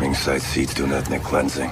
burning site seeds do an ethnic cleansing.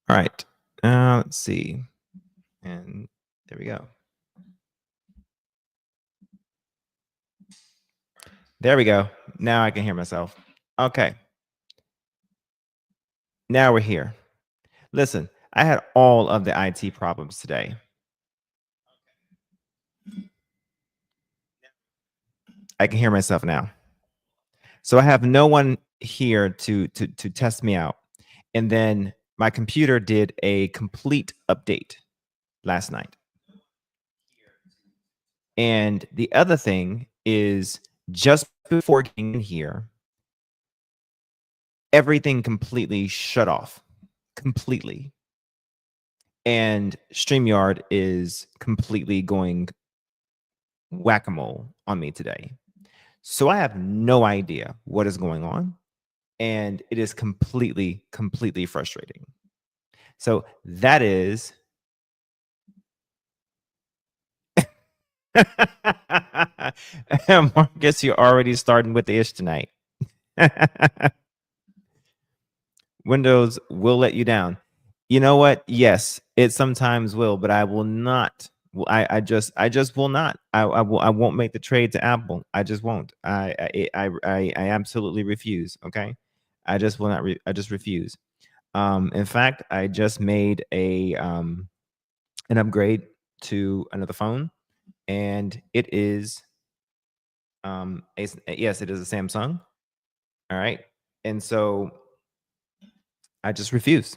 All right, let's see. And there we go. There we go. Now I can hear myself. Okay. Now we're here. Listen, I had all of the IT problems today. I can hear myself now. So I have no one here to test me out. And then my computer did a complete update last night. And the other thing is, just before getting in here, everything completely shut off. Completely. And StreamYard is completely going whack-a-mole on me today. So I have no idea what is going on. And it is completely frustrating. So that is... Marcus, you're already starting with the ish tonight. Windows will let you down. You know what? Yes, it sometimes will, but I will not. I just will not. I won't make the trade to Apple. I just won't. I absolutely refuse. Okay, I just will not. I just refuse. In fact, I just made a an upgrade to another phone, and it is yes, it is a Samsung. All right, and so I just refuse.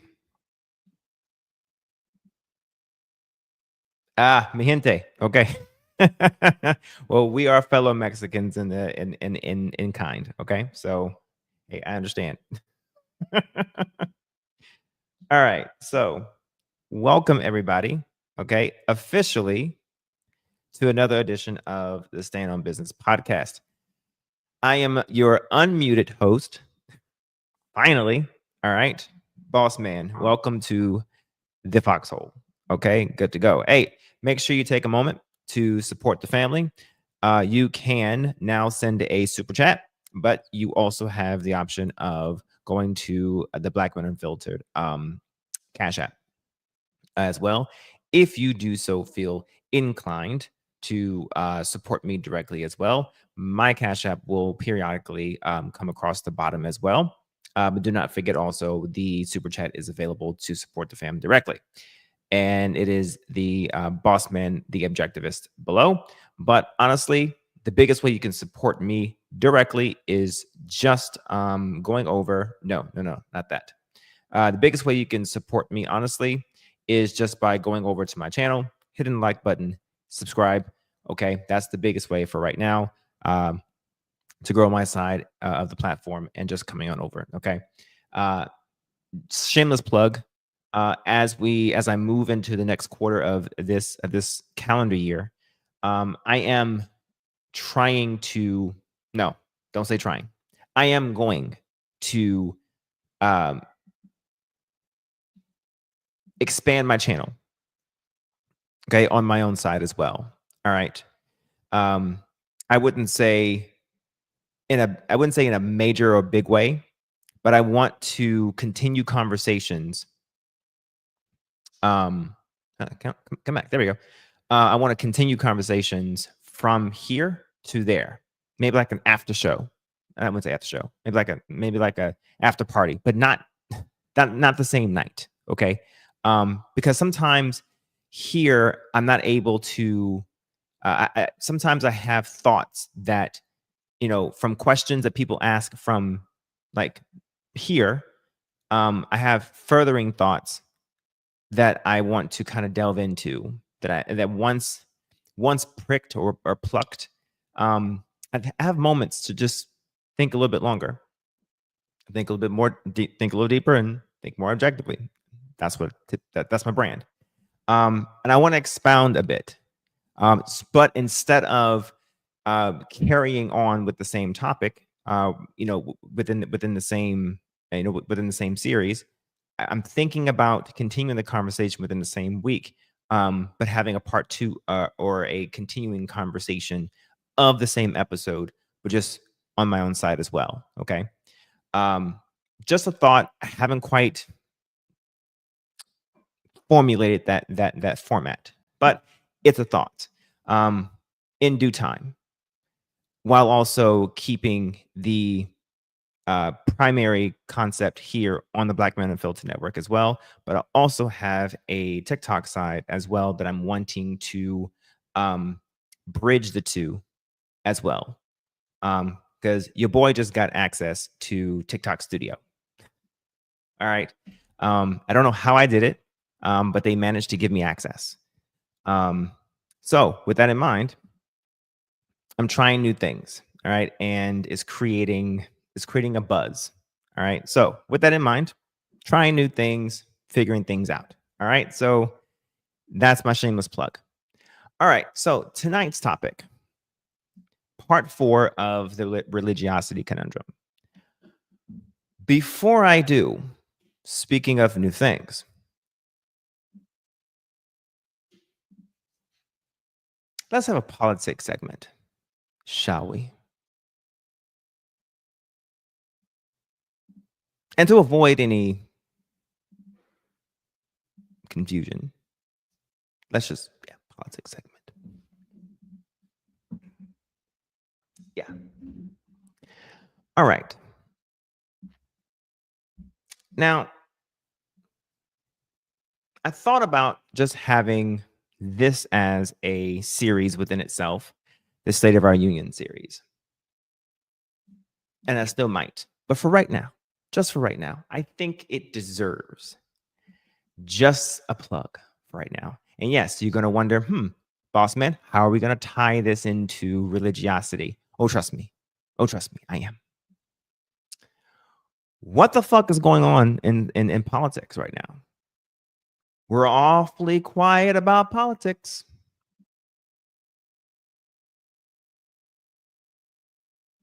Mi gente. Okay. Well, we are fellow Mexicans in kind. Okay, so hey, I understand. All right, so welcome everybody. Okay, officially to another edition of the Stand on Business podcast. I am your unmuted host. Finally, all right, boss man. Welcome to the Foxhole. Okay, good to go. Hey, make sure you take a moment to support the family. You can now send a super chat, but you also have the option of going to the Black Men Unfiltered Cash App as well. If you do so feel inclined to support me directly as well, my Cash App will periodically come across the bottom as well. But do not forget also the super chat is available to support the fam directly. and it is the boss man, the objectivist below. But honestly, the biggest way you can support me directly is just going over. No, not that. The biggest way you can support me, honestly, is just by going over to my channel, hitting the like button, subscribe. Okay, that's the biggest way for right now to grow my side of the platform and just coming on over. Okay, shameless plug. As I move into the next quarter of this calendar year, I am trying to no, don't say trying. I am going to um, expand my channel, okay, on my own side as well. All right. I wouldn't say in a major or big way, but I want to continue conversations. Come back. There we go. I want to continue conversations from here to there. Maybe like an after show. I wouldn't say after show. Maybe like a after party, but not the same night. Okay. Because sometimes here I'm not able to. Sometimes I have thoughts that, from questions that people ask from like here. I have furthering thoughts that I want to kind of delve into that once pricked or plucked. I have moments to just think a little bit longer, think a little bit more, think a little deeper, and think more objectively. That's that's my brand. And I want to expound a bit. But instead of carrying on with the same topic, within the same, within the same series, I'm thinking about continuing the conversation within the same week, but having a part two or a continuing conversation of the same episode, but just on my own side as well. Okay. Just a thought. I haven't quite formulated that format, but it's a thought. In due time, while also keeping the primary concept here on the Black Man Unfiltered Network as well. But I also have a TikTok side as well that I'm wanting to bridge the two as well. Because your boy just got access to TikTok Studio. All right. I don't know how I did it, but they managed to give me access. So with that in mind, I'm trying new things. All right. And it's creating a buzz. All right. So with that in mind, trying new things, figuring things out. All right. So that's my shameless plug. All right. So tonight's topic, part 4 of the religiosity conundrum. Before I do, speaking of new things, let's have a politics segment, shall we? And to avoid any confusion, let's just, politics segment. Yeah. All right. Now, I thought about just having this as a series within itself, the State of Our Union series. And I still might. But for right now, just for right now, I think it deserves just a plug for right now. And yes, you're going to wonder, boss man, how are we going to tie this into religiosity? Oh, trust me. I am. What the fuck is going on in politics right now? We're awfully quiet about politics.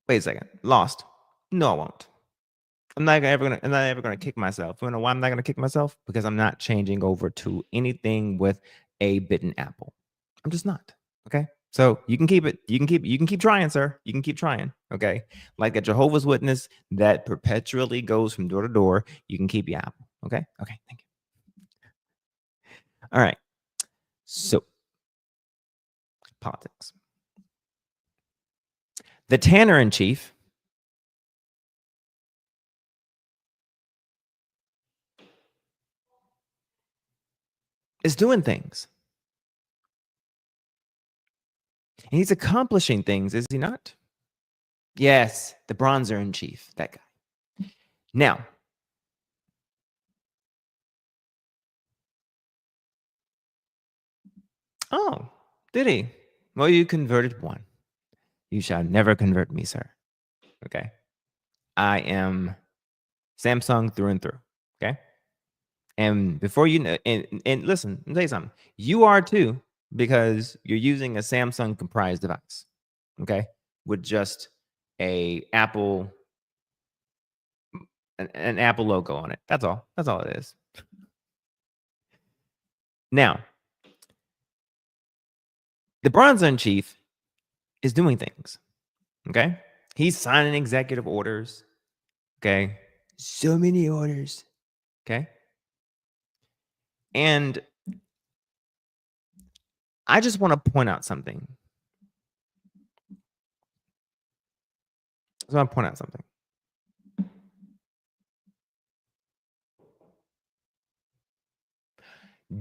Wait a second. Lost. No, I won't. I'm not ever gonna kick myself. You know why I'm not gonna kick myself? Because I'm not changing over to anything with a bitten apple. I'm just not. Okay. So you can keep it. You can keep trying, sir. You can keep trying. Okay. Like a Jehovah's Witness that perpetually goes from door to door. You can keep your apple. Okay. Okay. Thank you. All right. So politics. The Tanner in chief is doing things. And he's accomplishing things, is he not? Yes, the bronzer in chief, that guy. Now, oh, did he? Well, you converted one. You shall never convert me, sir. Okay. I am Samsung through and through. Okay. And before you know, and listen, let me tell you something. You are too, because you're using a Samsung comprised device. Okay. With just a Apple, an Apple logo on it. That's all. That's all it is. Now, the bronzer in chief is doing things. Okay. He's signing executive orders. Okay. So many orders. Okay. And I just want to point out something. I want to point out something.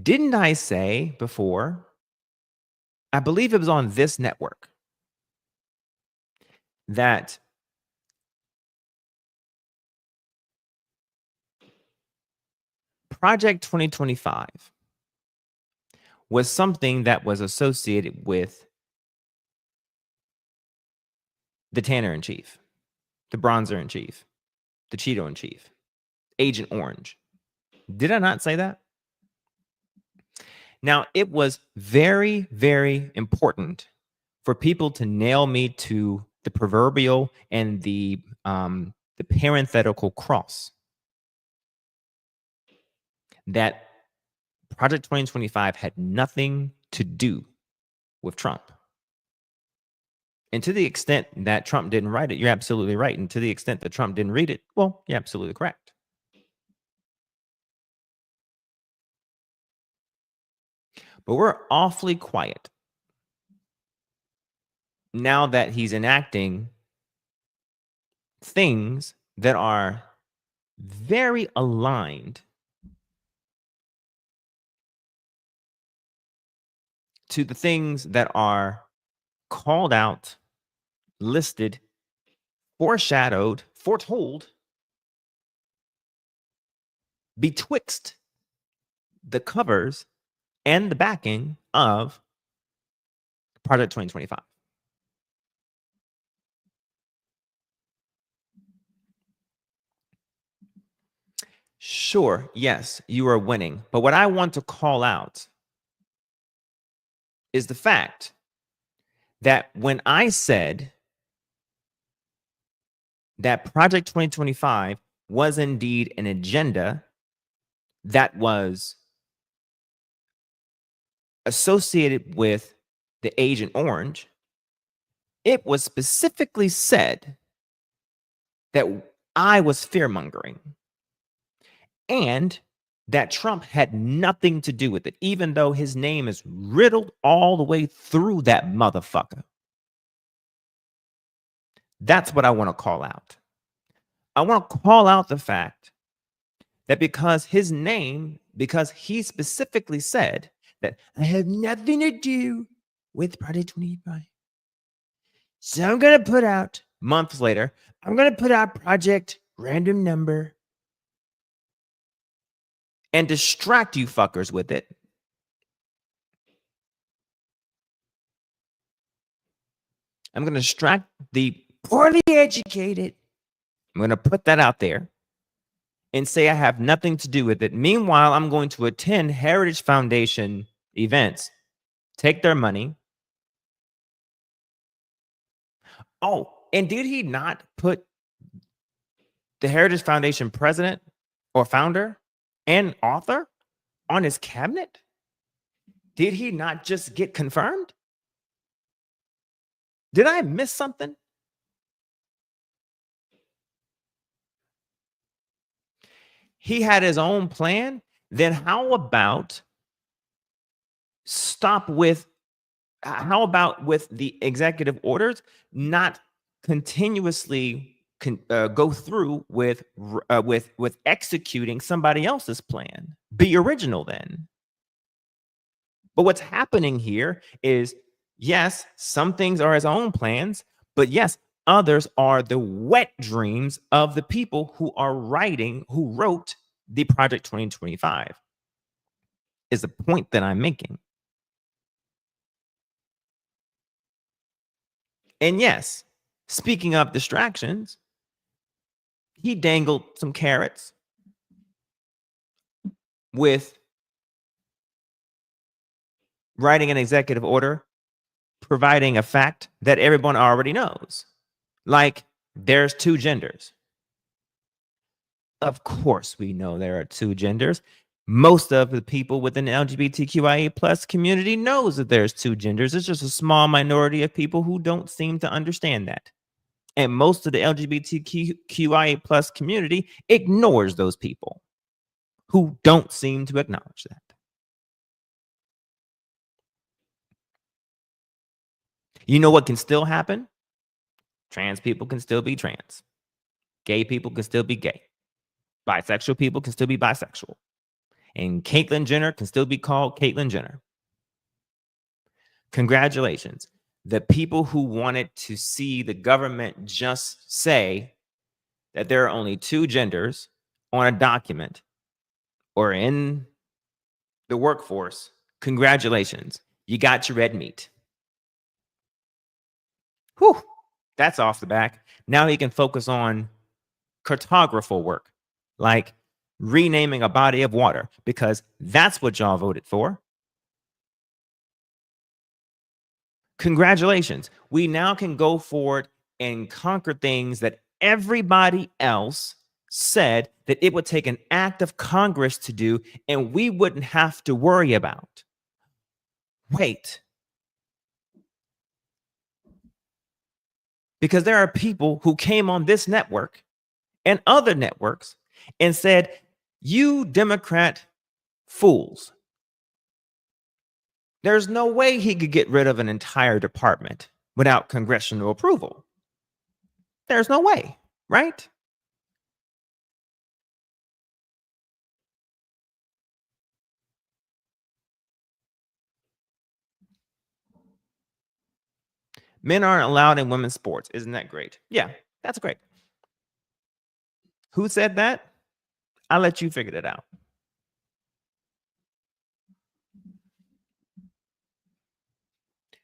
Didn't I say before, I believe it was on this network, that Project 2025 was something that was associated with the Tanner in chief, the Bronzer in chief, the Cheeto in chief, Agent Orange. Did I not say that? Now, it was very, very important for people to nail me to the proverbial and the parenthetical cross that Project 2025 had nothing to do with Trump. And to the extent that Trump didn't write it, you're absolutely right. And to the extent that Trump didn't read it, well, you're absolutely correct. But we're awfully quiet now that he's enacting things that are very aligned to the things that are called out, listed, foreshadowed, foretold betwixt the covers and the backing of Project 2025. Sure, yes, you are winning. But what I want to call out is the fact that when I said that Project 2025 was indeed an agenda that was associated with the Agent Orange, it was specifically said that I was fear-mongering and that Trump had nothing to do with it, even though his name is riddled all the way through that motherfucker. That's what I want to call out. I want to call out the fact that because his name, because he specifically said that I have nothing to do with Project 25. So I'm going to put out, months later, I'm going to put out Project Random Number and distract you fuckers with it. I'm going to distract the poorly educated. I'm going to put that out there and say I have nothing to do with it. Meanwhile, I'm going to attend Heritage Foundation events, take their money. Oh, and did he not put the Heritage Foundation president or founder and author on his cabinet? Did he not just get confirmed? Did I miss something? He had his own plan. Then how about how about with the executive orders not continuously go through with executing somebody else's plan? Be original then. But what's happening here is, yes, some things are his own plans, but yes, others are the wet dreams of the people who wrote the Project 2025, is the point that I'm making. And yes, speaking of distractions, he dangled some carrots with writing an executive order, providing a fact that everyone already knows. Like, there's two genders. Of course, we know there are two genders. Most of the people within the LGBTQIA plus community knows that there's two genders. It's just a small minority of people who don't seem to understand that. And most of the LGBTQIA plus community ignores those people who don't seem to acknowledge that. You know what can still happen? Trans people can still be trans. Gay people can still be gay. Bisexual people can still be bisexual. And Caitlyn Jenner can still be called Caitlyn Jenner. Congratulations. The people who wanted to see the government just say that there are only two genders on a document or in the workforce, congratulations. You got your red meat. Whew, that's off the back. Now he can focus on cartographical work, like renaming a body of water, because that's what y'all voted for. Congratulations. We now can go forward and conquer things that everybody else said that it would take an act of Congress to do, and we wouldn't have to worry about. Wait. Because there are people who came on this network and other networks and said, you Democrat fools. There's no way he could get rid of an entire department without congressional approval. There's no way, right? Men aren't allowed in women's sports. Isn't that great? Yeah, that's great. Who said that? I'll let you figure that out.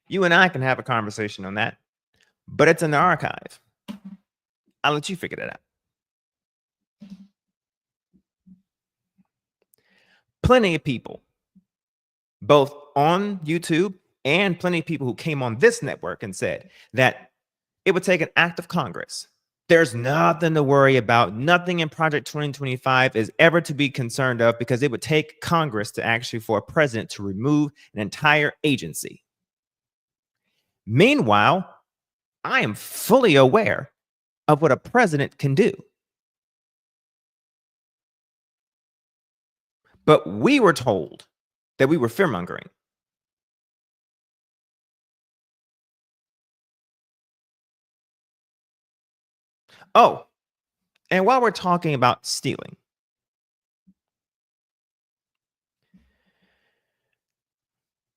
You and I can have a conversation on that, but it's in the archive. I'll let you figure that out. Plenty of people, both on YouTube and plenty of people who came on this network and said that it would take an act of Congress. There's nothing to worry about. Nothing in Project 2025 is ever to be concerned of, because it would take Congress to actually for a president to remove an entire agency. Meanwhile, I am fully aware of what a president can do. But we were told that we were fear-mongering. Oh, and while we're talking about stealing,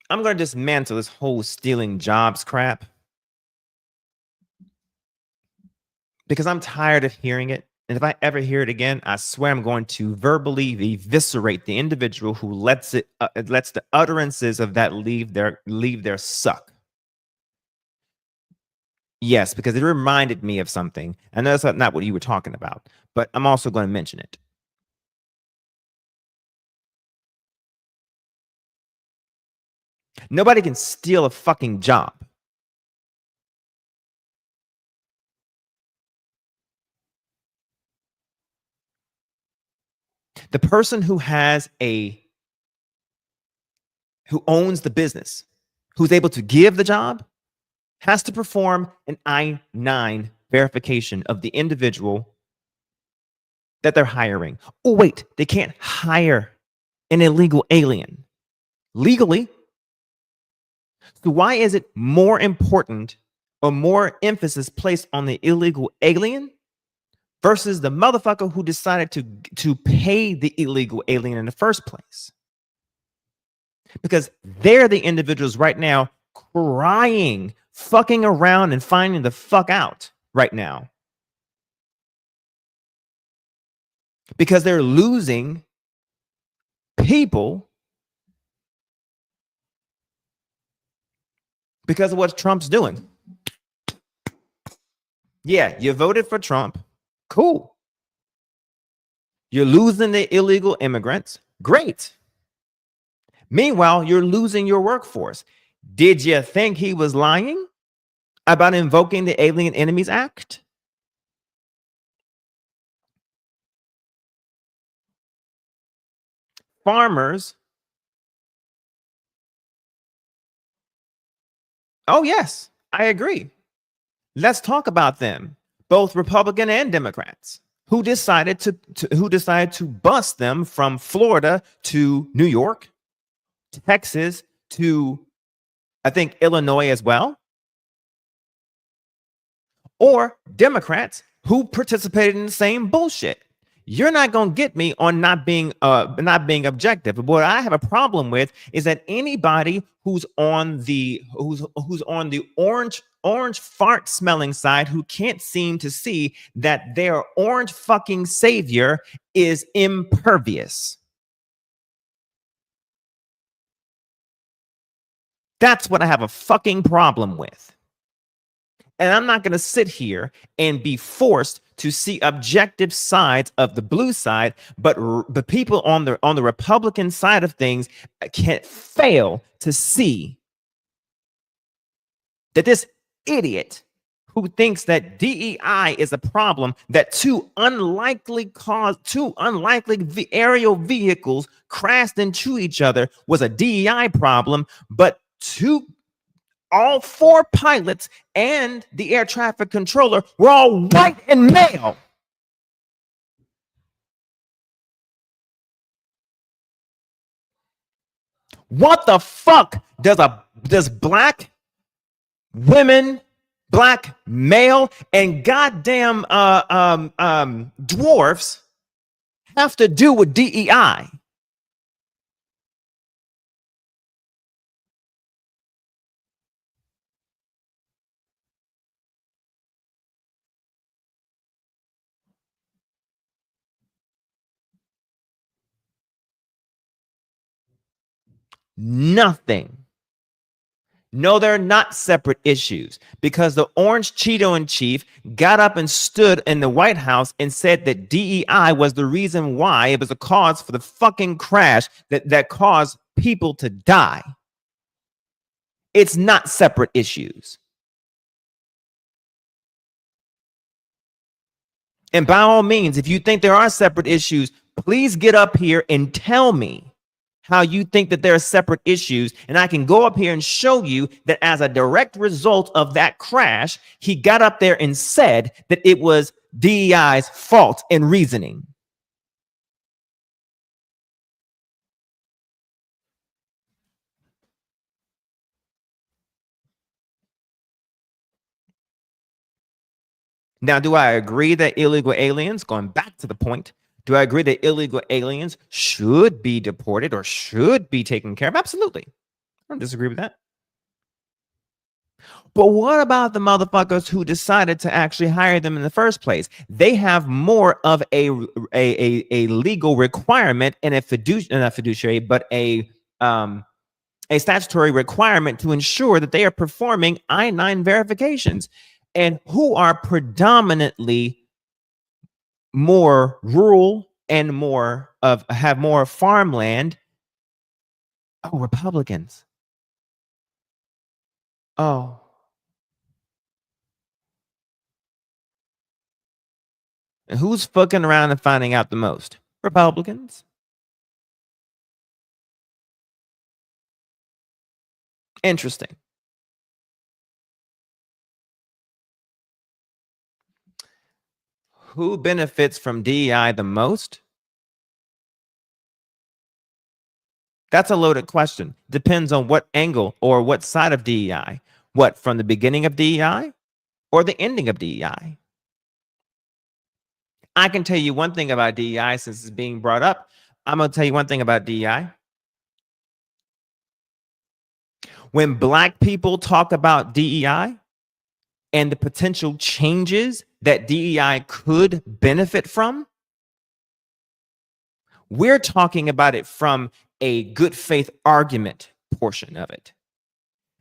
I'm going to dismantle this whole stealing jobs crap, because I'm tired of hearing it. And if I ever hear it again, I swear I'm going to verbally eviscerate the individual who lets the utterances of that leave their suck. Yes, because it reminded me of something. I know that's not what you were talking about, but I'm also going to mention it. Nobody can steal a fucking job. The person who owns the business, who's able to give the job, has to perform an I-9 verification of the individual that they're hiring. Oh, wait, they can't hire an illegal alien legally. So why is it more important or more emphasis placed on the illegal alien versus the motherfucker who decided to pay the illegal alien in the first place? because they're the individuals right now crying, fucking around, and finding the fuck out right now because they're losing people because of what Trump's doing. Yeah, you voted for Trump. Cool. You're losing the illegal immigrants. Great. Meanwhile, you're losing your workforce. Did you think he was lying about invoking the Alien Enemies Act? Farmers. Oh, yes, I agree. Let's talk about them, both Republican and Democrats, who decided to bust them from Florida to New York, Texas to, I think, Illinois as well, or Democrats who participated in the same bullshit. You're not going to get me on not being objective. But what I have a problem with is that anybody who's on the orange fart smelling side who can't seem to see that their orange fucking savior is impervious. That's what I have a fucking problem with. And I'm not going to sit here and be forced to see objective sides of the blue side, but the people on the Republican side of things can't fail to see that this idiot who thinks that DEI is a problem, that two unlikely aerial vehicles crashed into each other was a DEI problem, but all four pilots and the air traffic controller were all white and male. What the fuck does black women, black male, and goddamn dwarfs have to do with DEI? Nothing. No, they're not separate issues because the orange Cheeto in chief got up and stood in the White House and said that DEI was the reason why it was a cause for the fucking crash that caused people to die. It's not separate issues. And by all means, if you think there are separate issues, please get up here and tell me how you think that there are separate issues, and I can go up here and show you that as a direct result of that crash, he got up there and said that it was DEI's fault in reasoning. Now, do I agree that illegal aliens, going back to the point, do I agree that illegal aliens should be deported or should be taken care of? Absolutely. I don't disagree with that. But what about the motherfuckers who decided to actually hire them in the first place? They have more of a legal requirement and not fiduciary, but a statutory requirement to ensure that they are performing I-9 verifications, and who are predominantly more rural and have more farmland. Oh, Republicans. Oh. And who's fucking around and finding out the most? Republicans. Interesting. Who benefits from DEI the most? That's a loaded question. Depends on what angle or what side of DEI. What, from the beginning of DEI or the ending of DEI? I can tell you one thing about DEI since it's being brought up. I'm going to tell you one thing about DEI. When Black people talk about DEI and the potential changes that DEI could benefit from, we're talking about it from a good faith argument portion of it.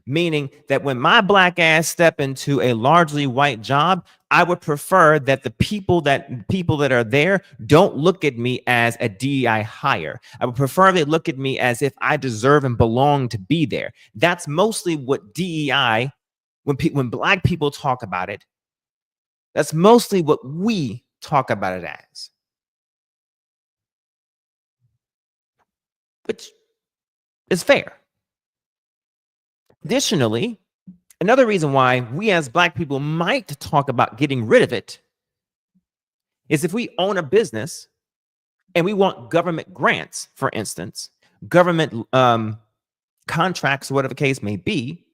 Meaning that when my Black ass step into a largely white job, I would prefer that the people that are there don't look at me as a DEI hire. I would prefer they look at me as if I deserve and belong to be there. That's mostly what DEI, when Black people talk about it, that's mostly what we talk about it as. Which is fair. Additionally, another reason why we as Black people might talk about getting rid of it is if we own a business and we want government grants, for instance, government contracts, whatever the case may be,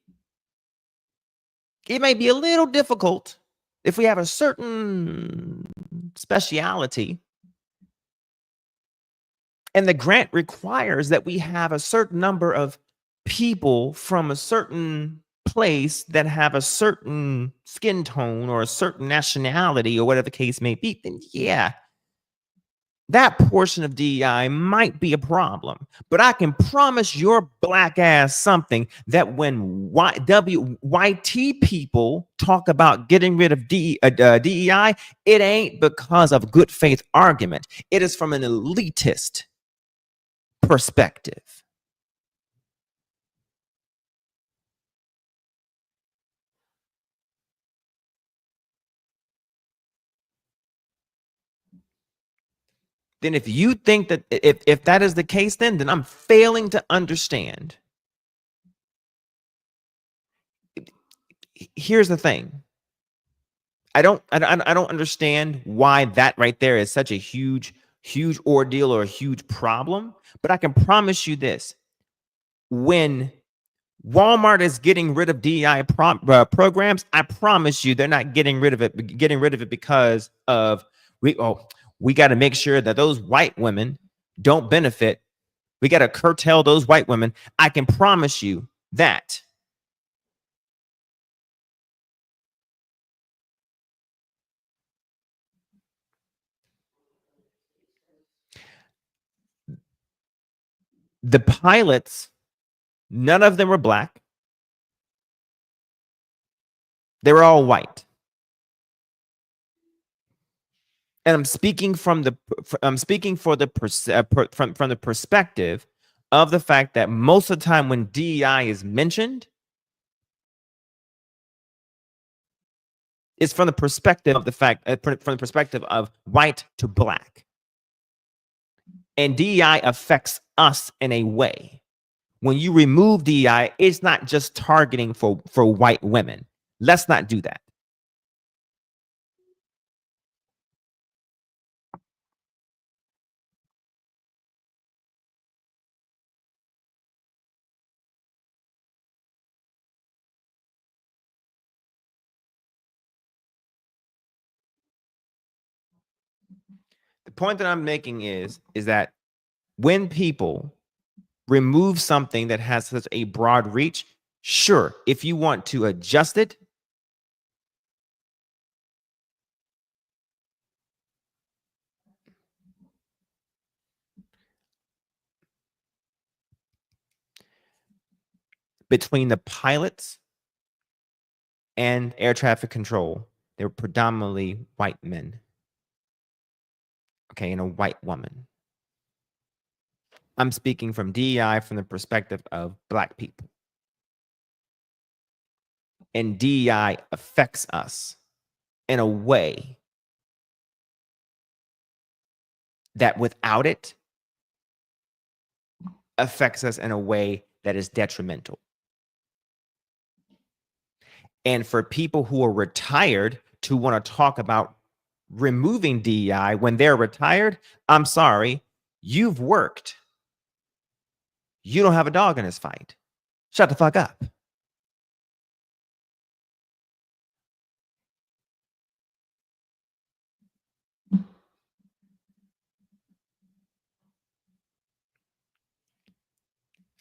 it may be a little difficult if we have a certain speciality and the grant requires that we have a certain number of people from a certain place that have a certain skin tone or a certain nationality or whatever the case may be, then yeah, that portion of DEI might be a problem. But I can promise your Black ass something, that when YT people talk about getting rid of DEI, it ain't because of good faith argument. It is from an elitist perspective. Then if you think that if that is the case, then I'm failing to understand. Here's the thing. I don't understand why that right there is such a huge ordeal or a huge problem, but I can promise you this. When Walmart is getting rid of DEI programs, I promise you they're not getting rid of it because of we got to make sure that those white women don't benefit. We got to curtail those white women. I can promise you that. The pilots, none of them were Black. They were all white. And I'm speaking from the perspective of the fact that most of the time when DEI is mentioned, it's from the perspective of white to Black. And DEI affects us in a way. When you remove DEI, it's not just targeting for white women. Let's not do that. The point that I'm making is that when people remove something that has such a broad reach, sure, if you want to adjust it, between the pilots and air traffic control, they were predominantly white men. Okay, and a white woman. I'm speaking from DEI from the perspective of Black people. And DEI affects us in a way that without it affects us in a way that is detrimental. And for people who are retired to want to talk about removing DEI when they're retired, I'm sorry, you've worked. You don't have a dog in this fight. Shut the fuck up.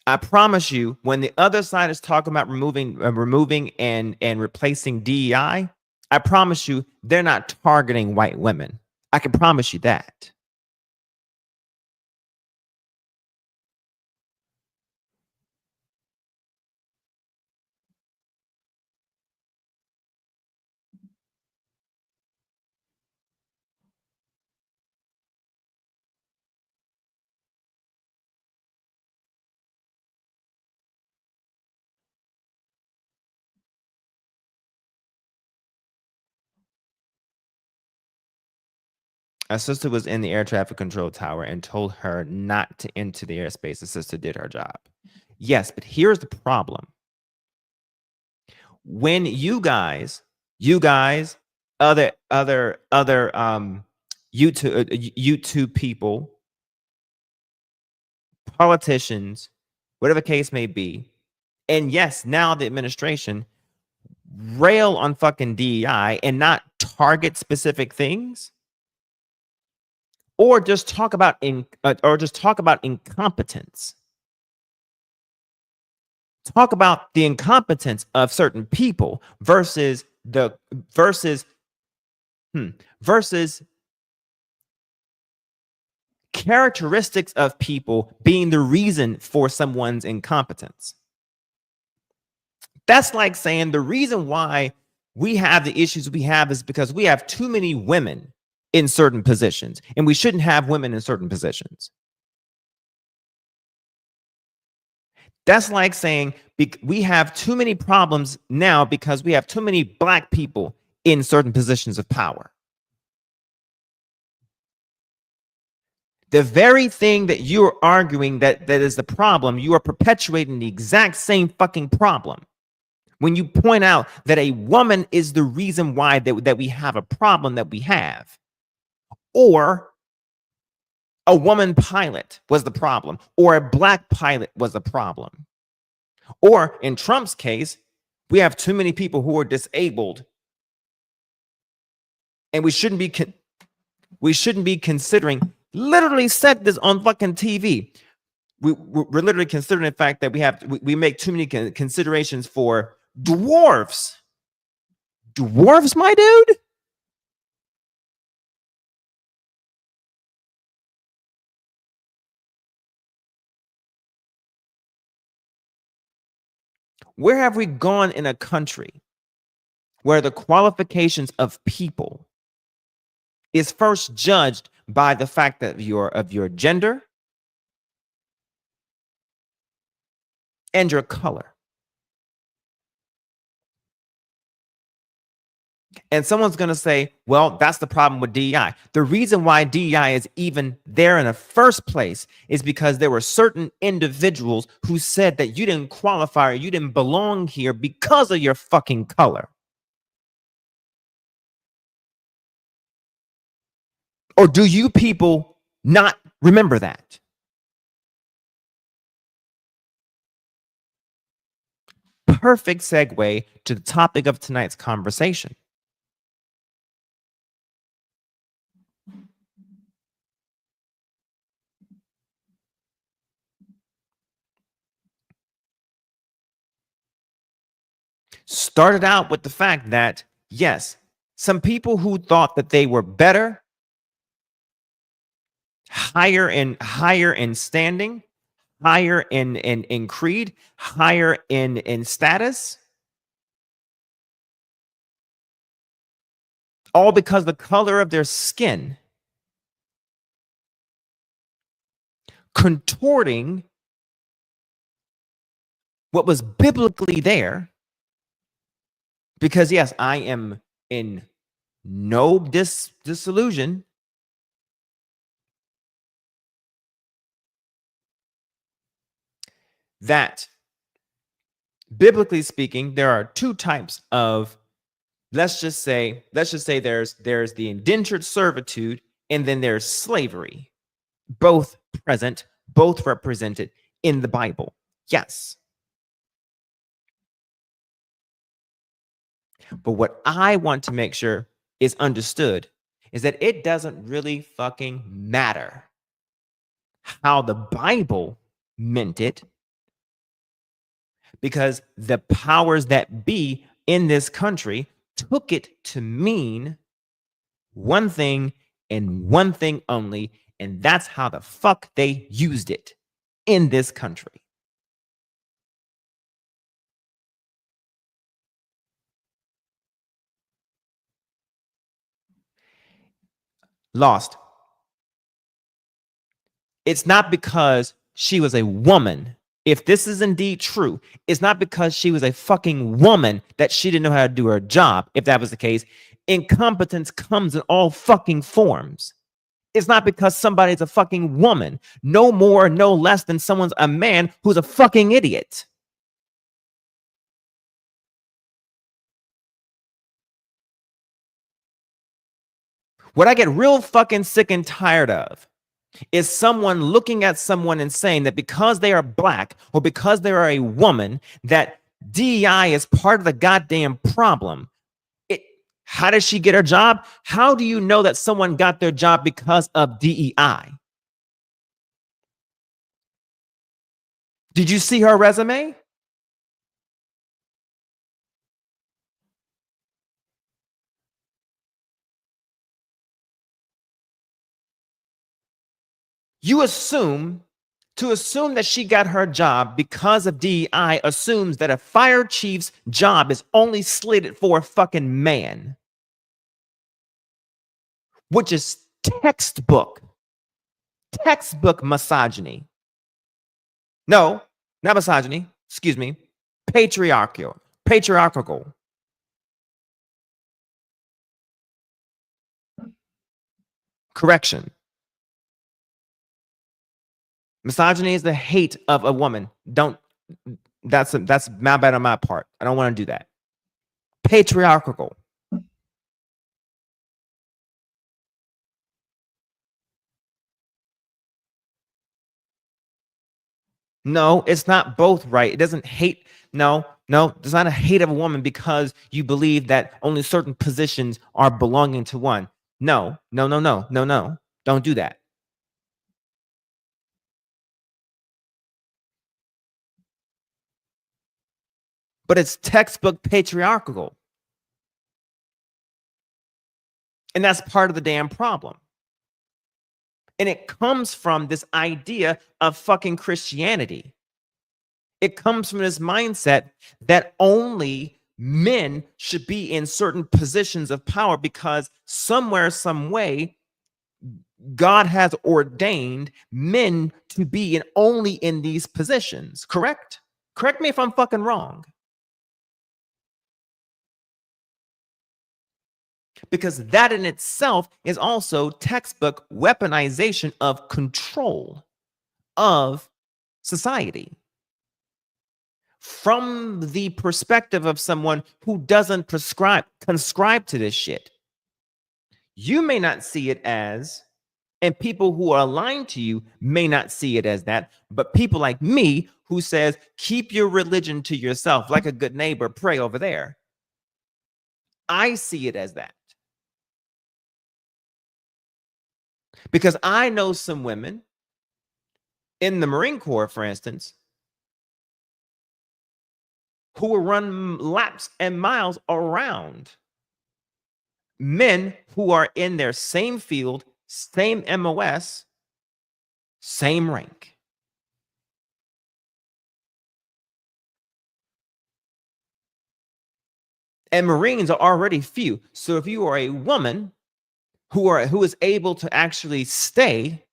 I promise you, when the other side is talking about removing and replacing DEI, I promise you they're not targeting white women. I can promise you that. A sister was in the air traffic control tower and told her not to enter the airspace. The sister did her job. Yes, but here's the problem. When you guys, other YouTube people, politicians, whatever the case may be, and yes, now the administration rail on fucking DEI and not target specific things, or just talk about incompetence. Talk about the incompetence of certain people versus characteristics of people being the reason for someone's incompetence. That's like saying the reason why we have the issues we have is because we have too many women in certain positions, and we shouldn't have women in certain positions. That's like saying we have too many problems now because we have too many black people in certain positions of power. The very thing that you're arguing that is the problem, you are perpetuating the exact same fucking problem. When you point out that a woman is the reason why that we have a problem that we have, or a woman pilot was the problem, or a black pilot was the problem, or in Trump's case, we have too many people who are disabled, and we shouldn't be considering. Literally said this on fucking TV. We're literally considering the fact that we make too many considerations for dwarves. Dwarves, my dude. Where have we gone in a country where the qualifications of people is first judged by the fact that of your gender and your color? And someone's going to say, well, that's the problem with DEI. The reason why DEI is even there in the first place is because there were certain individuals who said that you didn't qualify or you didn't belong here because of your fucking color. Or do you people not remember that? Perfect segue to the topic of tonight's conversation. Started out with the fact that, yes, some people who thought that they were better, higher in standing, higher in creed, higher in status, all because the color of their skin, contorting what was biblically there. Because yes, I am in no disillusion that, biblically speaking, there are two types of, let's just say there's the indentured servitude, and then there's slavery, both present, both represented in the Bible. Yes. But what I want to make sure is understood is that it doesn't really fucking matter how the Bible meant it. because the powers that be in this country took it to mean one thing and one thing only, and that's how the fuck they used it in this country. Lost. It's not because she was a woman. If this is indeed true, it's not because she was a fucking woman that she didn't know how to do her job. If that was the case, incompetence comes in all fucking forms. It's not because somebody's a fucking woman, no more, no less than someone's a man who's a fucking idiot. What I get real fucking sick and tired of is someone looking at someone and saying that because they are black or because they are a woman, that DEI is part of the goddamn problem. How did she get her job? How do you know that someone got their job because of DEI? Did you see her resume? You assume that she got her job because of DEI assumes that a fire chief's job is only slated for a fucking man, which is textbook misogyny. No, not misogyny. Excuse me. Patriarchal. Correction. Misogyny is the hate of a woman. That's my bad on my part. I don't want to do that. Patriarchal. No, it's not both right. It doesn't hate. No, it's not a hate of a woman because you believe that only certain positions are belonging to one. No. Don't do that. But it's textbook patriarchal. And that's part of the damn problem. And it comes from this idea of fucking Christianity. It comes from this mindset that only men should be in certain positions of power because somewhere, some way, God has ordained men to be only in these positions. Correct? Correct me if I'm fucking wrong. Because that in itself is also textbook weaponization of control of society from the perspective of someone who doesn't conscribe to this shit. You may not see it as, and people who are aligned to you may not see it as that, but people like me who says, keep your religion to yourself, like a good neighbor, pray over there. I see it as that. Because I know some women in the Marine Corps, for instance, who will run laps and miles around men who are in their same field, same MOS, same rank. And Marines are already few. So if you are a woman who is able to actually stay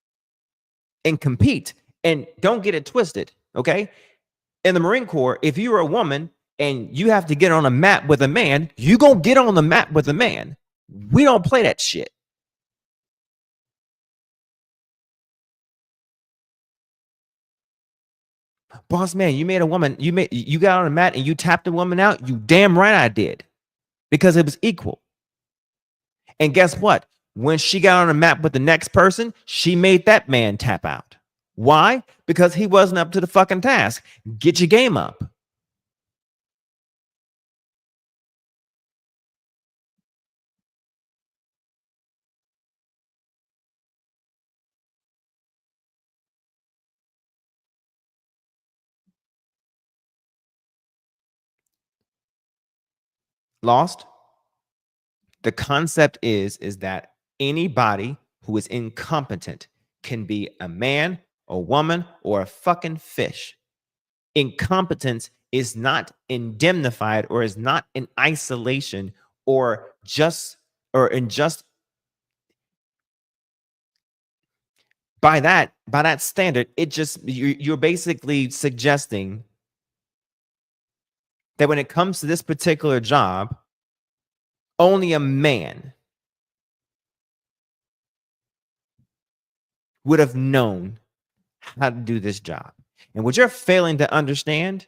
and compete, and don't get it twisted, okay? In the Marine Corps, if you're a woman and you have to get on a map with a man, you gonna get on the map with a man. We don't play that shit. Boss man, you made a woman, you got on a mat and you tapped a woman out. You damn right I did. Because it was equal. And guess what? When she got on a map with the next person, she made that man tap out. Why? Because he wasn't up to the fucking task. Get your game up. Lost? The concept is that anybody who is incompetent can be a man, a woman, or a fucking fish. Incompetence is not indemnified or is not in isolation or just or in just by that standard. It just you're basically suggesting that when it comes to this particular job, only a man would have known how to do this job. And what you're failing to understand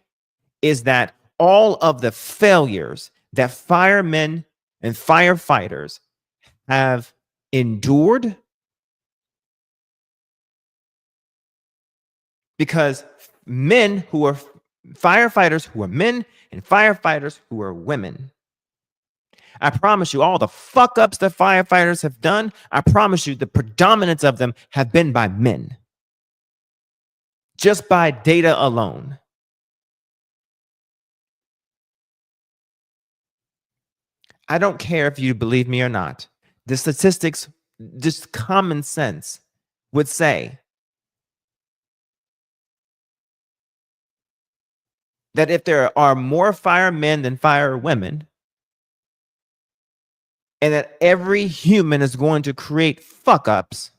is that all of the failures that firemen and firefighters have endured because men who are firefighters who are men and firefighters who are women. I promise you, all the fuck ups that firefighters have done, I promise you, the predominance of them have been by men. Just by data alone. I don't care if you believe me or not. The statistics, just common sense, would say that if there are more firemen than firewomen, and that every human is going to create fuck ups,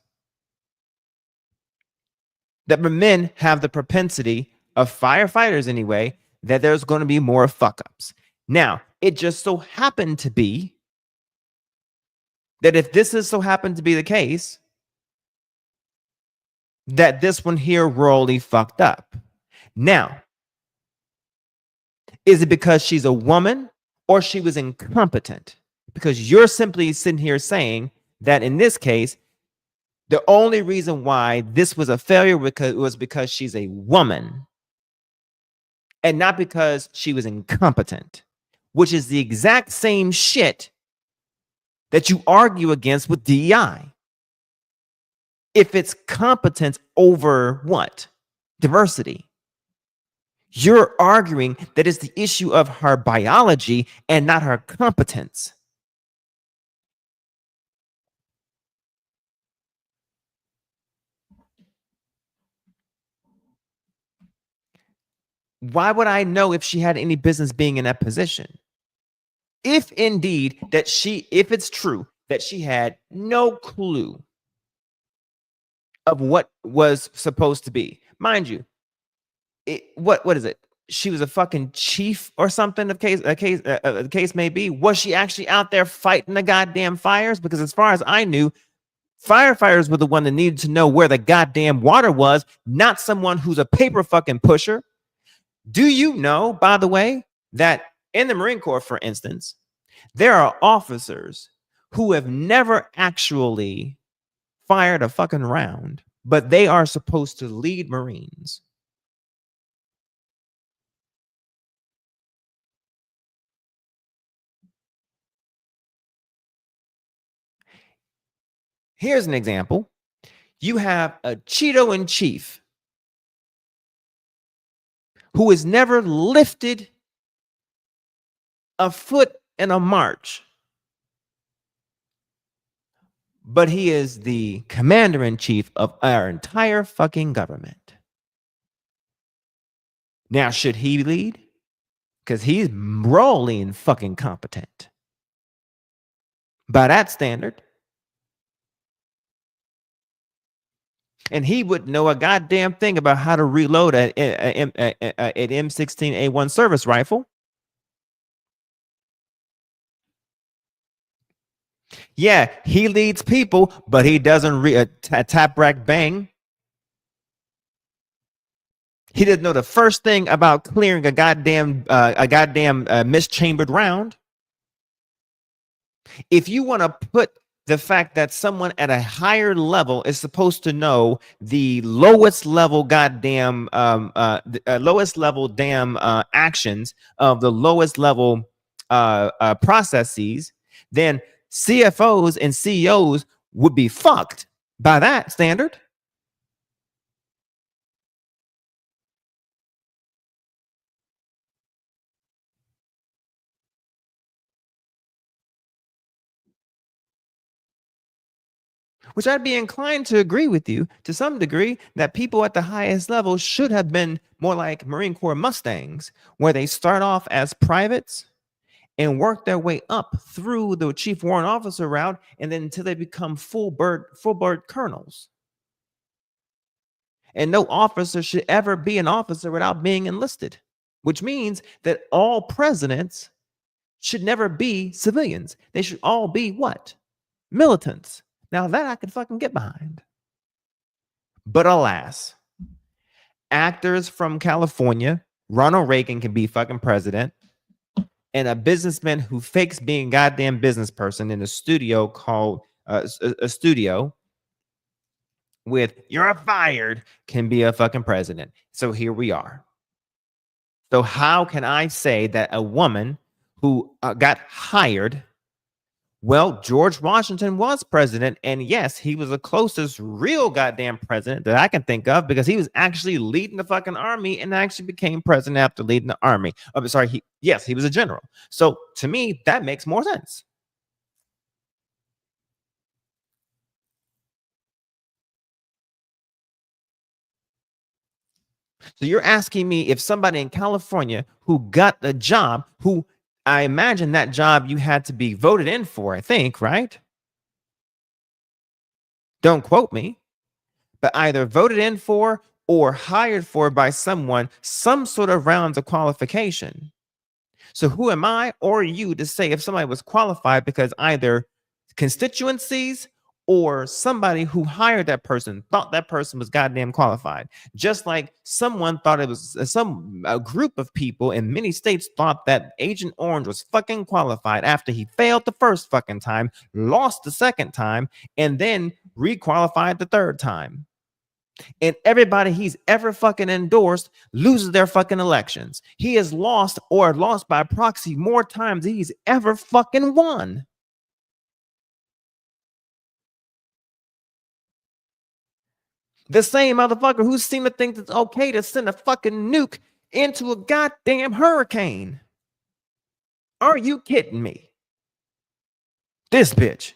that men have the propensity of firefighters anyway, that there's going to be more fuck ups. Now, it just so happened to be that if this is so happened to be the case, that this one here royally fucked up. Now, is it because she's a woman or she was incompetent? Because you're simply sitting here saying that in this case, the only reason why this was a failure was because she's a woman and not because she was incompetent, which is the exact same shit that you argue against with DEI. If it's competence over what? Diversity. You're arguing that it's the issue of her biology and not her competence. Why would I know if she had any business being in that position? If indeed that if it's true that she had no clue of what was supposed to be, mind you, what is it? She was a fucking chief or something. The case may be. Was she actually out there fighting the goddamn fires? Because as far as I knew, firefighters were the one that needed to know where the goddamn water was, not someone who's a paper fucking pusher. Do you know, by the way, that in the Marine Corps, for instance, there are officers who have never actually fired a fucking round, but they are supposed to lead Marines. Here's an example. You have a Cheeto in chief who has never lifted a foot in a march, but he is the commander in chief of our entire fucking government. Now, should he lead? Because he's morally fucking competent. By that standard. And he would know a goddamn thing about how to reload an M16A1 service rifle. Yeah, he leads people, but he doesn't tap rack bang. He didn't know the first thing about clearing a goddamn mischambered round. If you want to put the fact that someone at a higher level is supposed to know the lowest level goddamn lowest level damn actions of the lowest level processes, then CFOs and CEOs would be fucked by that standard. which I'd be inclined to agree with you to some degree that people at the highest level should have been more like Marine Corps Mustangs, where they start off as privates and work their way up through the chief warrant officer route, and then until they become full bird colonels. And no officer should ever be an officer without being enlisted, which means that all presidents should never be civilians. They should all be what? Militants. Now that I could fucking get behind. But alas, actors from California, Ronald Reagan can be fucking president, and a businessman who fakes being a goddamn business person in a studio called a studio with "you're fired" can be a fucking president. So here we are. So how can I say that a woman who got hired? Well, George Washington was president, and yes, he was the closest real goddamn president that I can think of because he was actually leading the fucking army and actually became president after leading the army. Oh, sorry, he was a general. So to me, that makes more sense. So you're asking me if somebody in California who got the job, who I imagine that job you had to be voted in for, I think, right? Don't quote me, but either voted in for or hired for by someone, some sort of rounds of qualification. So who am I or you to say if somebody was qualified because either constituencies or somebody who hired that person thought that person was goddamn qualified? Just like someone thought it was a group of people in many states thought that Agent Orange was fucking qualified after he failed the first fucking time, lost the second time, and then requalified the third time. And everybody he's ever fucking endorsed loses their fucking elections. He has lost or lost by proxy more times than he's ever fucking won. The same motherfucker who seemed to think it's okay to send a fucking nuke into a goddamn hurricane. Are you kidding me? This bitch.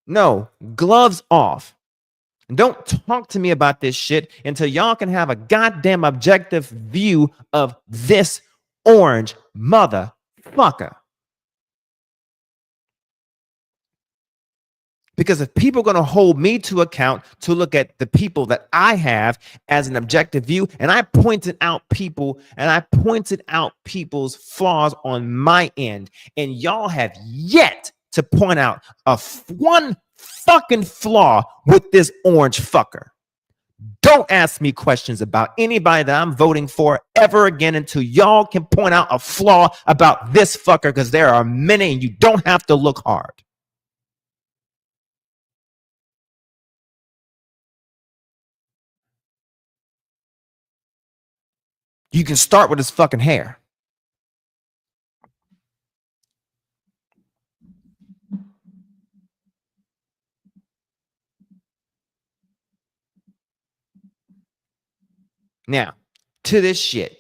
No, gloves off. Don't talk to me about this shit until y'all can have a goddamn objective view of this orange motherfucker. Because if people are going to hold me to account to look at the people that I have as an objective view, and I pointed out people's flaws on my end, and y'all have yet to point out one fucking flaw with this orange fucker. Don't ask me questions about anybody that I'm voting for ever again until y'all can point out a flaw about this fucker, because there are many and you don't have to look hard. You can start with his fucking hair. Now, to this shit.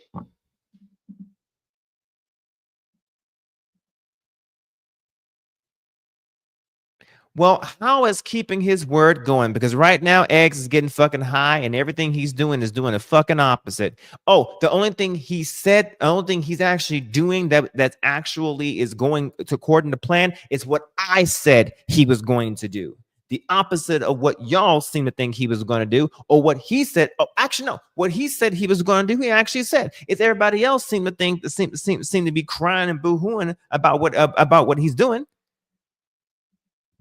Well, how is keeping his word going? Because right now, Eggs is getting fucking high, and everything he's doing is doing the fucking opposite. Oh, the only thing he said, the only thing he's actually doing that actually is going to according to plan is what I said he was going to do. The opposite of what y'all seem to think he was going to do, or what he said. Oh, actually, no. What he said he was going to do, he actually said. It's everybody else seem to think seem to be crying and boo-hooing about what he's doing.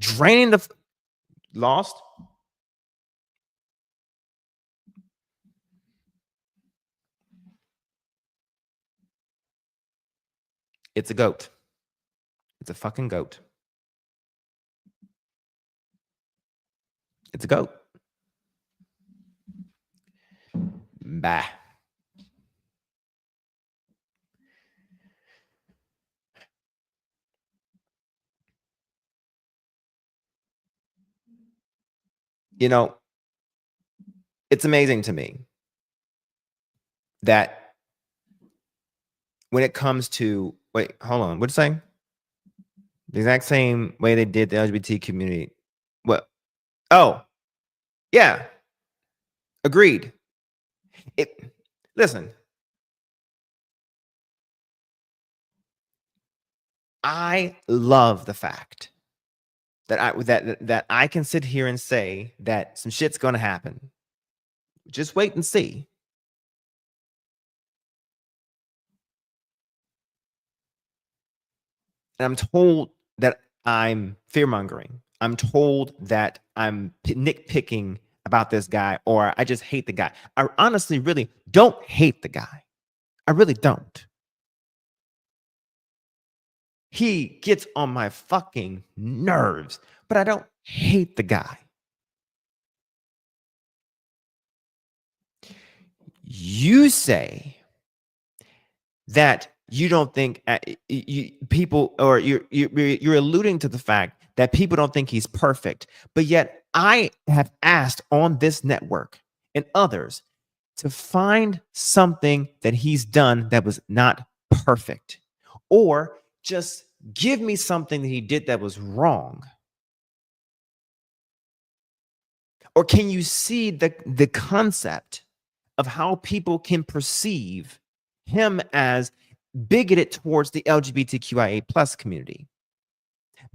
Draining the lost. It's a goat. It's a fucking goat. It's a goat. Bah. You know, it's amazing to me that when it comes to, wait, hold on, what'd you say? The exact same way they did the LGBT community. What? Oh, yeah, agreed. Listen, I love the fact that I can sit here and say that some shit's gonna happen. Just wait and see. And I'm told that I'm fear mongering. I'm told that I'm nitpicking about this guy, or I just hate the guy. I honestly really don't hate the guy. I really don't. He gets on my fucking nerves, but I don't hate the guy. You say that you don't think people, or you're alluding to the fact that people don't think he's perfect, but yet I have asked on this network and others to find something that he's done that was not perfect, or just give me something that he did that was wrong. Or can you see the concept of how people can perceive him as bigoted towards the LGBTQIA plus community,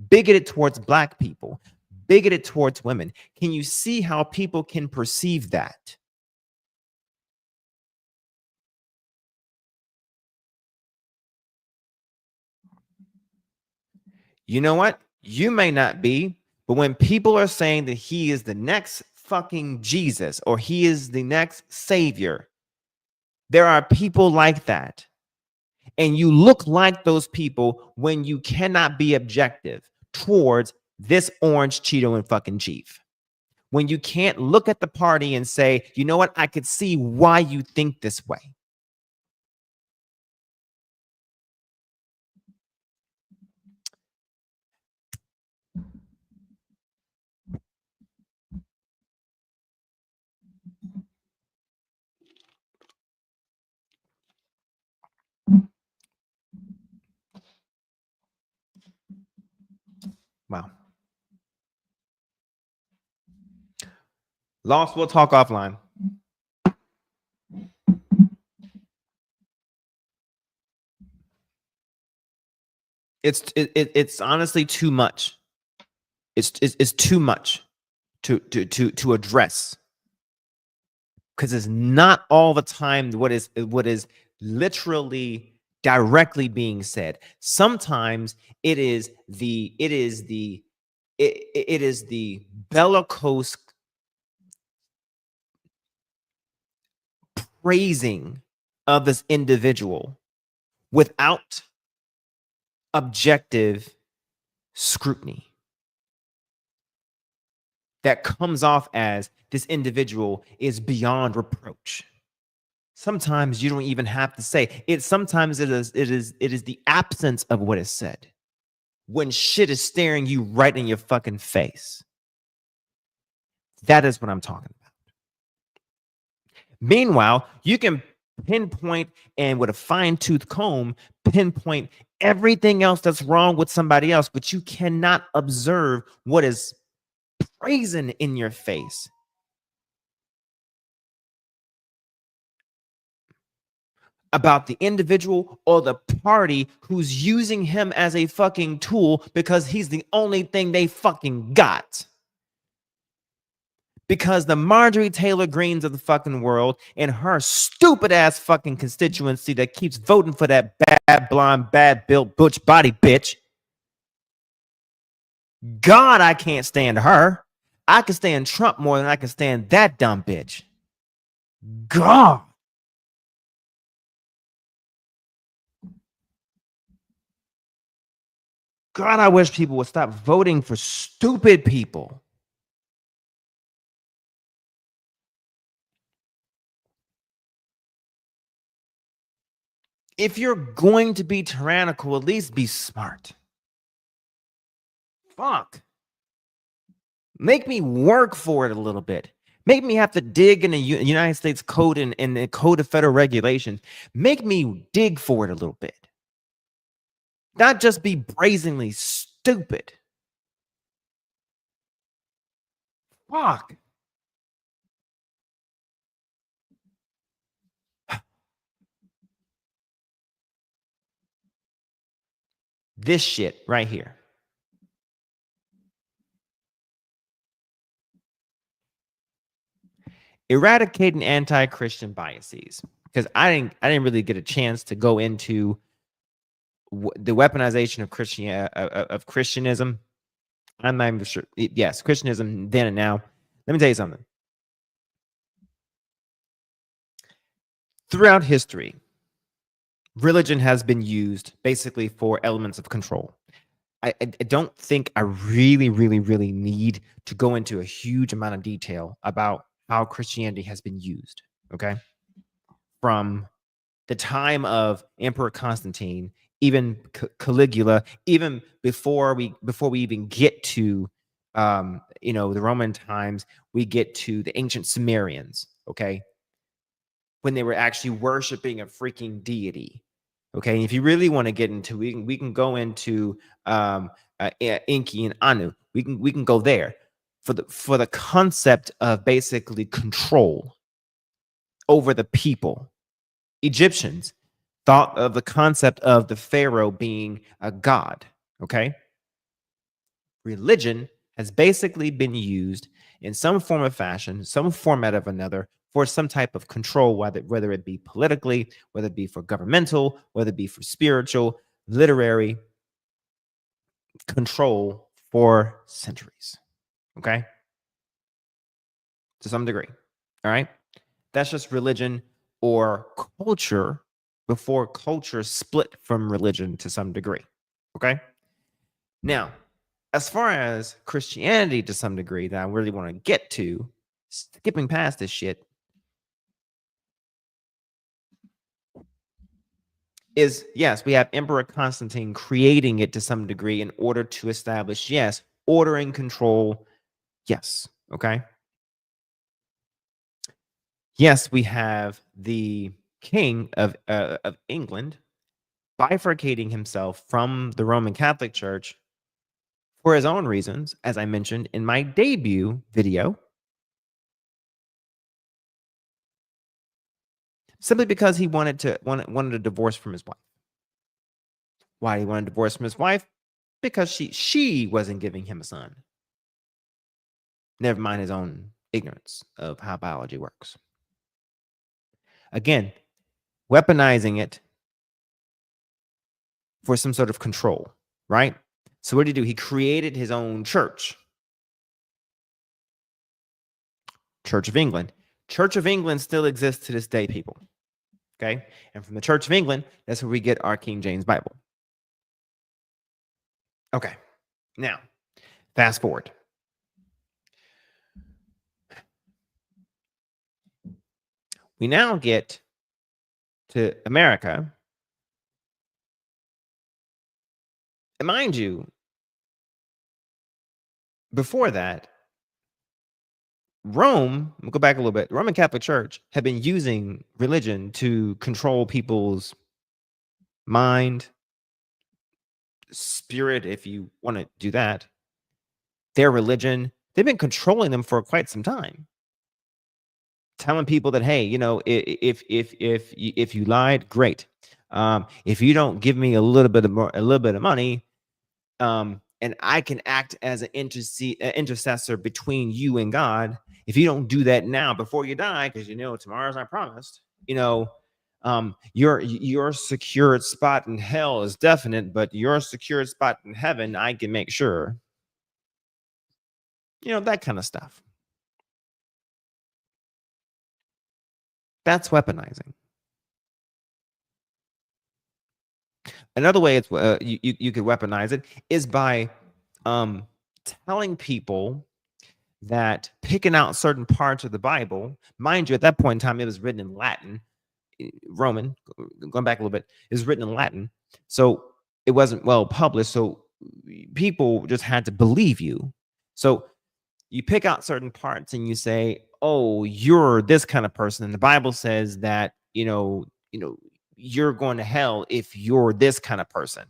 bigoted towards Black people, bigoted towards women? Can you see how people can perceive that? You know what? You may not be, but when people are saying that he is the next fucking Jesus or he is the next savior, there are people like that. And you look like those people when you cannot be objective towards this orange Cheeto and fucking Chief. When you can't look at the party and say, you know what, I could see why you think this way. Wow. Lost, we'll talk offline. It's honestly too much. It's too much to address, because it's not all the time what is literally directly being said. Sometimes it is the bellicose praising of this individual without objective scrutiny that comes off as this individual is beyond reproach. Sometimes you don't even have to say it. Sometimes it is the absence of what is said when shit is staring you right in your fucking face. That is what I'm talking about. Meanwhile, you can pinpoint and with a fine-tooth comb pinpoint everything else that's wrong with somebody else, but you cannot observe what is brazen in your face. About the individual or the party who's using him as a fucking tool because he's the only thing they fucking got. Because the Marjorie Taylor Greens of the fucking world and her stupid ass fucking constituency that keeps voting for that bad blonde, bad built butch body bitch. God, I can't stand her. I can stand Trump more than I can stand that dumb bitch. God. God, I wish people would stop voting for stupid people. If you're going to be tyrannical, at least be smart. Fuck. Make me work for it a little bit. Make me have to dig in the United States Code and the Code of Federal Regulations. Make me dig for it a little bit. Not just be brazenly stupid. Fuck. This shit right here. Eradicating anti-Christian biases. Because I didn't really get a chance to go into the weaponization of Christianism. I'm not even sure. Yes, Christianism then and now. Let me tell you something. Throughout history, religion has been used basically for elements of control. I don't think I really need to go into a huge amount of detail about how Christianity has been used. Okay. From the time of Emperor Constantine, even Caligula, even before we even get to the Roman times, we get to the ancient Sumerians, okay, when they were actually worshiping a freaking deity. Okay, and if you really want to get into, we can go into Enki and Anu. We can go there for the concept of basically control over the people. Egyptians thought of the concept of the pharaoh being a god. Okay, religion has basically been used in some form of fashion, some format of another, for some type of control, whether it be politically, whether it be for governmental, whether it be for spiritual, literary control for centuries. Okay, to some degree. All right, that's just religion or culture before culture split from religion to some degree. Okay, now as far as Christianity to some degree that I really want to get to, skipping past this shit, is yes, we have Emperor Constantine creating it to some degree in order to establish, yes, order and control. Yes. Okay. Yes, we have the king of England bifurcating himself from the Roman Catholic Church for his own reasons, as I mentioned in my debut video, simply because he wanted a divorce from his wife. Why he wanted a divorce from his wife? Because she wasn't giving him a son. Never mind his own ignorance of how biology works. Again, weaponizing it for some sort of control, right? So what did he do? He created his own church. Church of England. Church of England still exists to this day, people. Okay? And from the Church of England, that's where we get our King James Bible. Okay. Now, fast forward. We now get to America. And mind you, before that, Rome, we'll go back a little bit, the Roman Catholic Church had been using religion to control people's mind, spirit, if you want to do that, their religion. They've been controlling them for quite some time. Telling people that, hey, if you lied, great. If you don't give me a little bit of money, and I can act as an intercessor between you and God. If you don't do that now before you die, because tomorrow's not promised, your secured spot in hell is definite, but your secured spot in heaven, I can make sure. That kind of stuff. That's weaponizing. Another way it's you could weaponize it is by telling people that picking out certain parts of the Bible, mind you, at that point in time, it was written in Latin, Roman, going back a little bit, is written in Latin. So it wasn't well published. So people just had to believe you. So you pick out certain parts and you say, oh, you're this kind of person, and the Bible says that you're going to hell if you're this kind of person.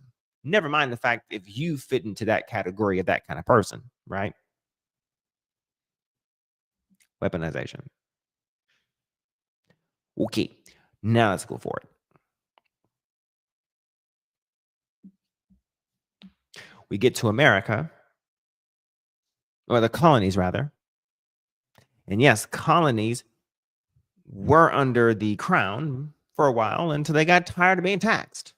Never mind the fact if you fit into that category of that kind of person, right? Weaponization. Okay, now let's go for it. We get to America, or the colonies rather. And yes, colonies were under the crown for a while until they got tired of being taxed.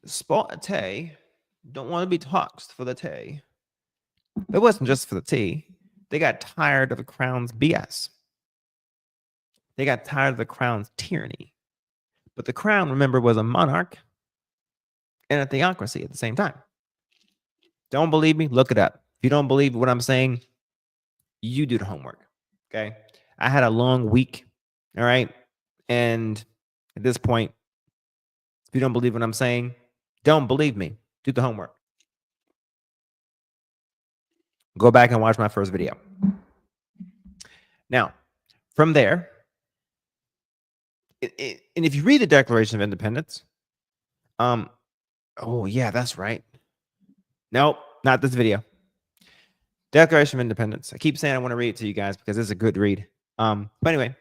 Spot tea don't want to be taxed for the tea. It wasn't just for the tea. They got tired of the crown's BS. They got tired of the crown's tyranny. But the crown, remember, was a monarch and a theocracy at the same time. Don't believe me? Look it up. If you don't believe what I'm saying, you do the homework. Okay. I had a long week. All right. And at this point, if you don't believe what I'm saying, don't believe me. Do the homework. Go back and watch my first video. Now, from there, and if you read the Declaration of Independence, oh yeah, that's right. Nope, not this video. Declaration of Independence. I keep saying I want to read it to you guys because it's a good read. But anyway,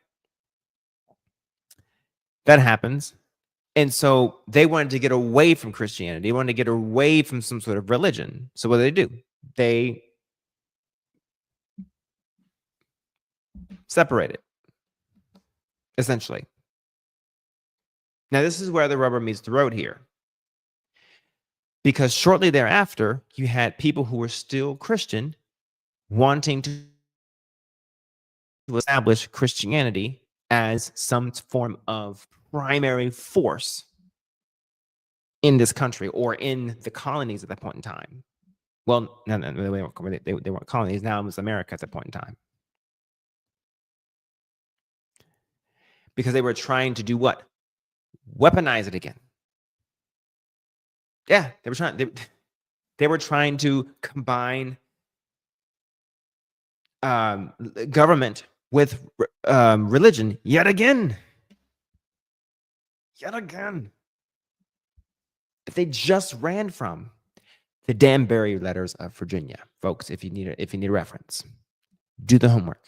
that happens. And so they wanted to get away from Christianity. They wanted to get away from some sort of religion. So what do? They separate it, essentially. Now, this is where the rubber meets the road here. Because shortly thereafter, you had people who were still Christian wanting to establish Christianity as some form of primary force in this country or in the colonies at that point in time. Well, no, they weren't colonies. Now it was America at that point in time. Because they were trying to do what? Weaponize it again. Yeah, they were trying to combine government with religion yet again. If they just ran from the Danbury letters of Virginia, folks, if you need a reference, do the homework.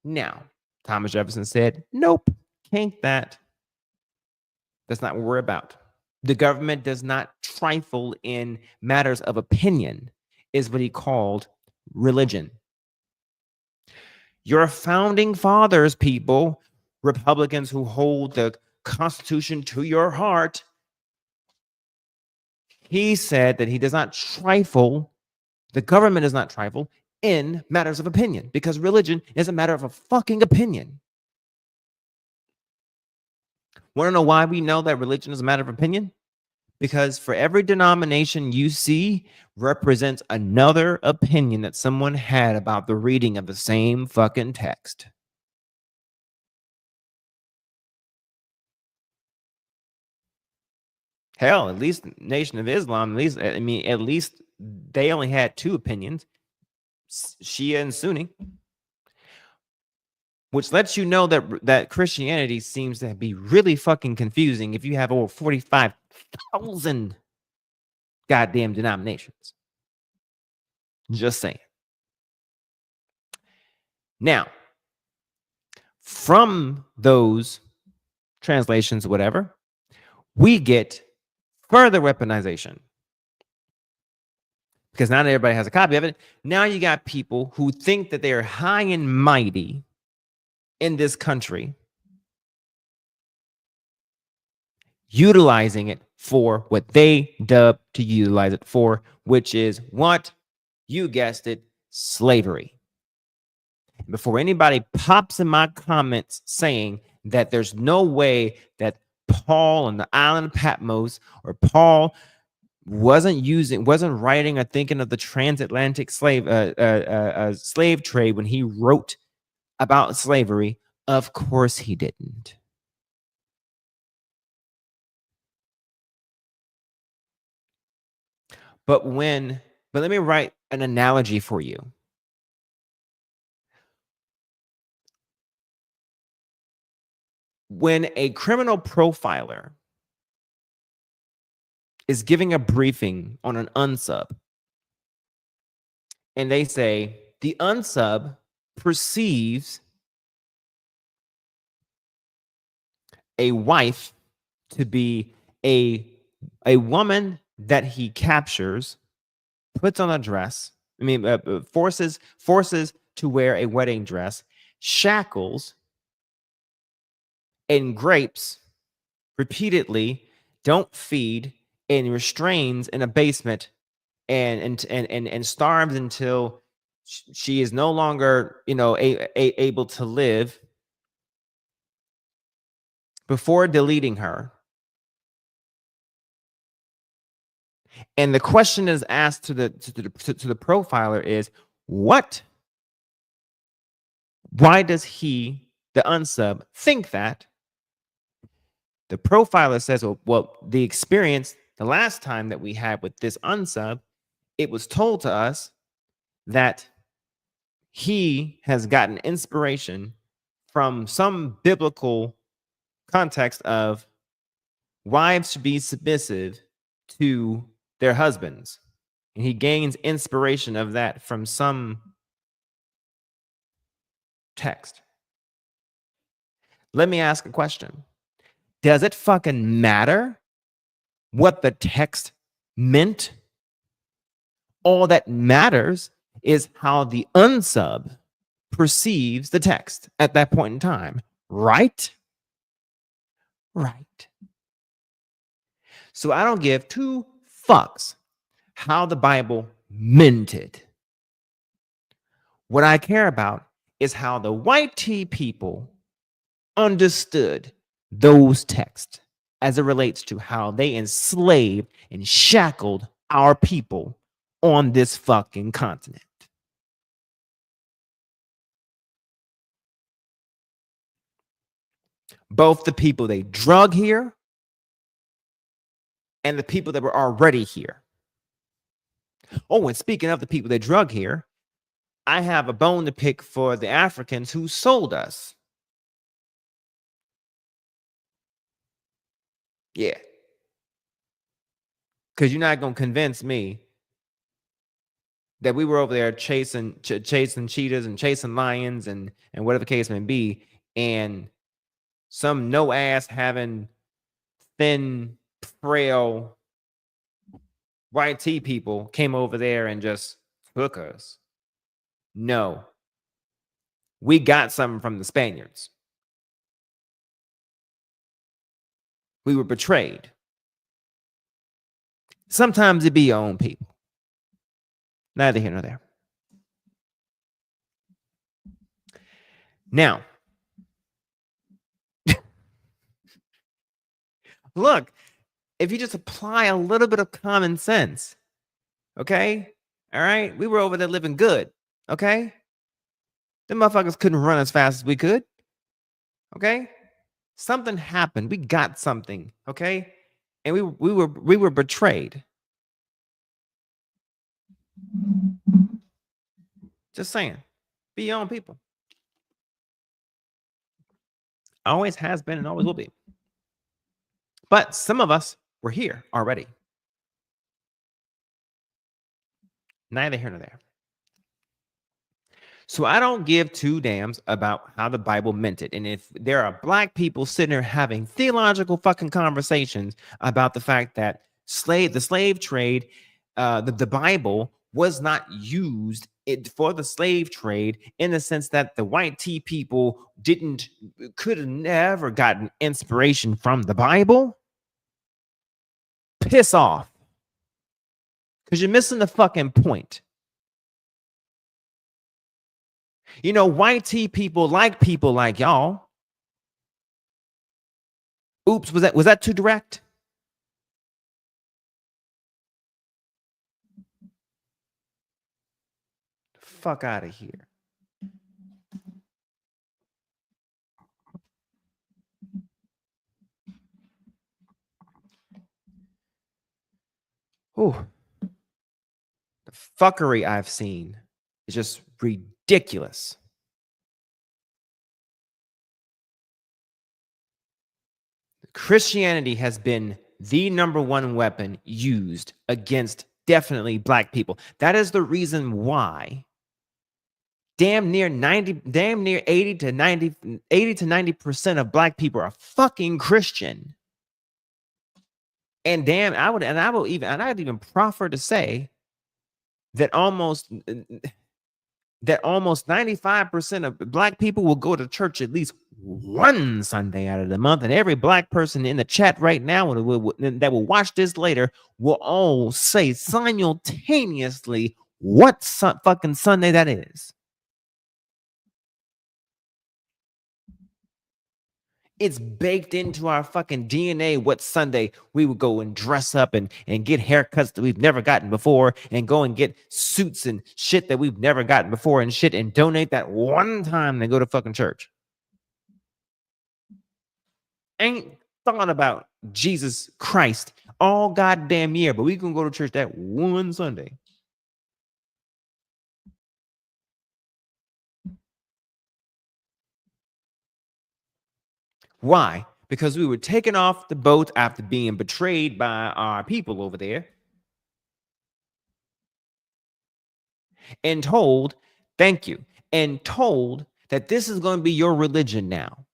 Now, Thomas Jefferson said, nope, can't that. That's not what we're about. The government does not trifle in matters of opinion, is what he called religion. Your founding fathers, people, Republicans who hold the Constitution to your heart, he said that he does not trifle, the government does not trifle in matters of opinion because religion is a matter of a fucking opinion. Want to know why we know that religion is a matter of opinion? Because for every denomination you see represents another opinion that someone had about the reading of the same fucking text. Hell, at least Nation of Islam, at least they only had two opinions, Shia and Sunni, which lets you know that Christianity seems to be really fucking confusing if you have over 45,000 goddamn denominations. Just saying. Now, from those translations, whatever, we get further weaponization. Because not everybody has a copy of it. Now you got people who think that they are high and mighty in this country, utilizing it for what they dub to utilize it for, which is what? You guessed it, slavery. Before anybody pops in my comments saying that there's no way that Paul on the island of Patmos or Paul wasn't writing or thinking of the transatlantic slave trade when he wrote about slavery, of course he didn't. But let me write an analogy for you. when a criminal profiler is giving a briefing on an unsub, and they say the unsub perceives a wife to be a woman that he captures, puts on a dress, forces to wear a wedding dress, shackles, and grapes repeatedly, don't feed, and restrains in a basement, and starves until she is no longer, able to live, before deleting her. And the question is asked to the profiler is, what? Why does he, the unsub, think that? The profiler says, well, the experience the last time that we had with this unsub, it was told to us that he has gotten inspiration from some biblical context of wives should be submissive to their husbands. And he gains inspiration of that from some text. Let me ask a question. Does it fucking matter what the text meant? All that matters is how the unsub perceives the text at that point in time, right? Right. So I don't give two fucks how the Bible meant it. What I care about is how the white tea people understood those texts as it relates to how they enslaved and shackled our people on this fucking continent. Both the people they drug here and the people that were already here. Oh, and speaking of the people they drug here, I have a bone to pick for the Africans who sold us. Yeah. Because you're not going to convince me that we were over there chasing cheetahs and chasing lions and whatever the case may be, and some no ass having thin, frail white tea people came over there and just took us. No. We got something from the Spaniards. We were betrayed. Sometimes it be your own people. Neither here nor there. Now, look, if you just apply a little bit of common sense, okay? All right? We were over there living good, okay? Them motherfuckers couldn't run as fast as we could, okay? Something happened. We got something, okay? And we were betrayed. Just saying. Be your own people. Always has been and always will be. But some of us were here already. Neither here nor there. So I don't give two damns about how the Bible meant it. And if there are black people sitting there having theological fucking conversations about the fact that the slave trade, the Bible was not used for the slave trade in the sense that the white tea people could have never gotten inspiration from the Bible, piss off. Because you're missing the fucking point. You know, white tea people like y'all. Oops, was that too direct? Fuck out of here. Ooh. The fuckery I've seen is just ridiculous. Christianity has been the number one weapon used against definitely black people. That is the reason why damn near 80 to 90% of black people are fucking Christian. And I'd even proffer to say that almost 95% of black people will go to church at least one Sunday out of the month. And every black person in the chat right now that will watch this later will all say simultaneously what fucking Sunday that is. It's baked into our fucking DNA what Sunday we would go and dress up and get haircuts that we've never gotten before and go and get suits and shit that we've never gotten before and shit and donate that one time they go to fucking church. Ain't thought about Jesus Christ all goddamn year, but we can go to church that one Sunday. Why? Because we were taken off the boat after being betrayed by our people over there and told, thank you, and told that this is going to be your religion now.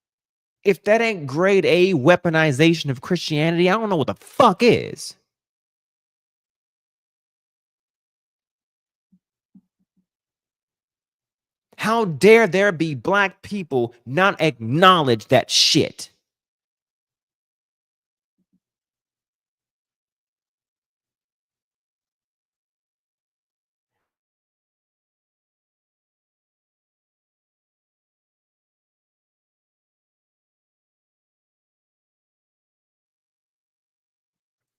If that ain't grade A weaponization of Christianity, I don't know what the fuck is. How dare there be black people not acknowledge that shit?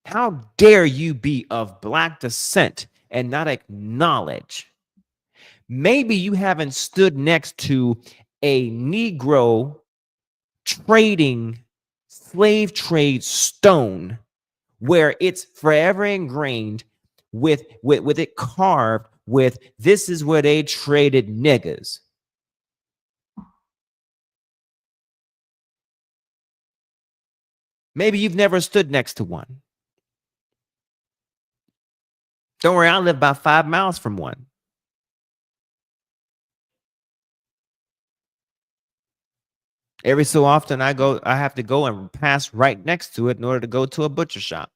How dare you be of black descent and not acknowledge? Maybe you haven't stood next to a Negro trading slave trade stone where it's forever ingrained with it carved with this is where they traded niggas. Maybe you've never stood next to one. Don't worry, I live about 5 miles from one. Every so often I have to go and pass right next to it in order to go to a butcher shop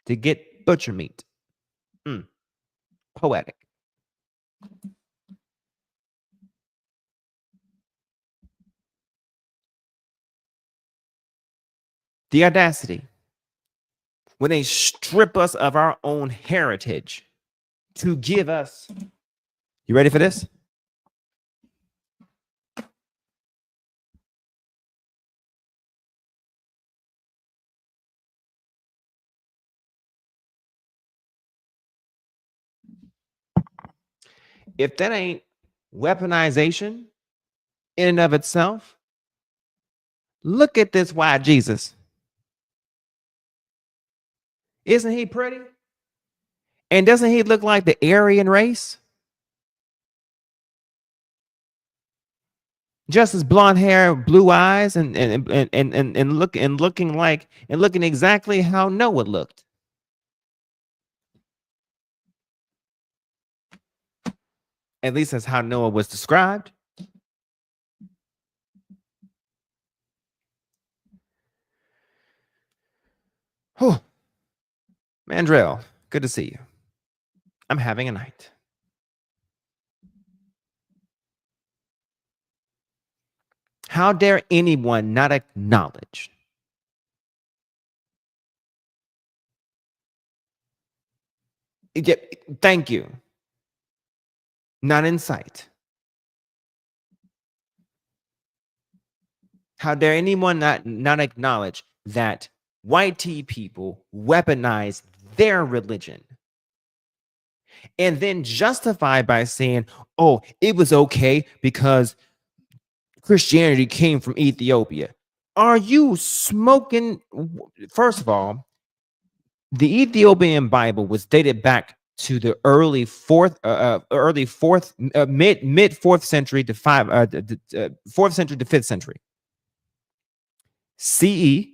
to get butcher meat. Poetic. The audacity. When they strip us of our own heritage to give us. You ready for this? If that ain't weaponization in and of itself, look at this white Jesus. Isn't he pretty? And doesn't he look like the Aryan race? Just as blonde hair, blue eyes, and looking exactly how Noah looked. At least that's how Noah was described. Oh, Mandrell, good to see you. I'm having a night. How dare anyone not acknowledge? Thank you. Not in sight. How dare anyone not acknowledge that white tea people weaponize their religion and then justify by saying, oh, it was okay because Christianity came from Ethiopia. Are you smoking? First of all, the Ethiopian Bible was dated back to the mid fourth century to 4th century to 5th century CE.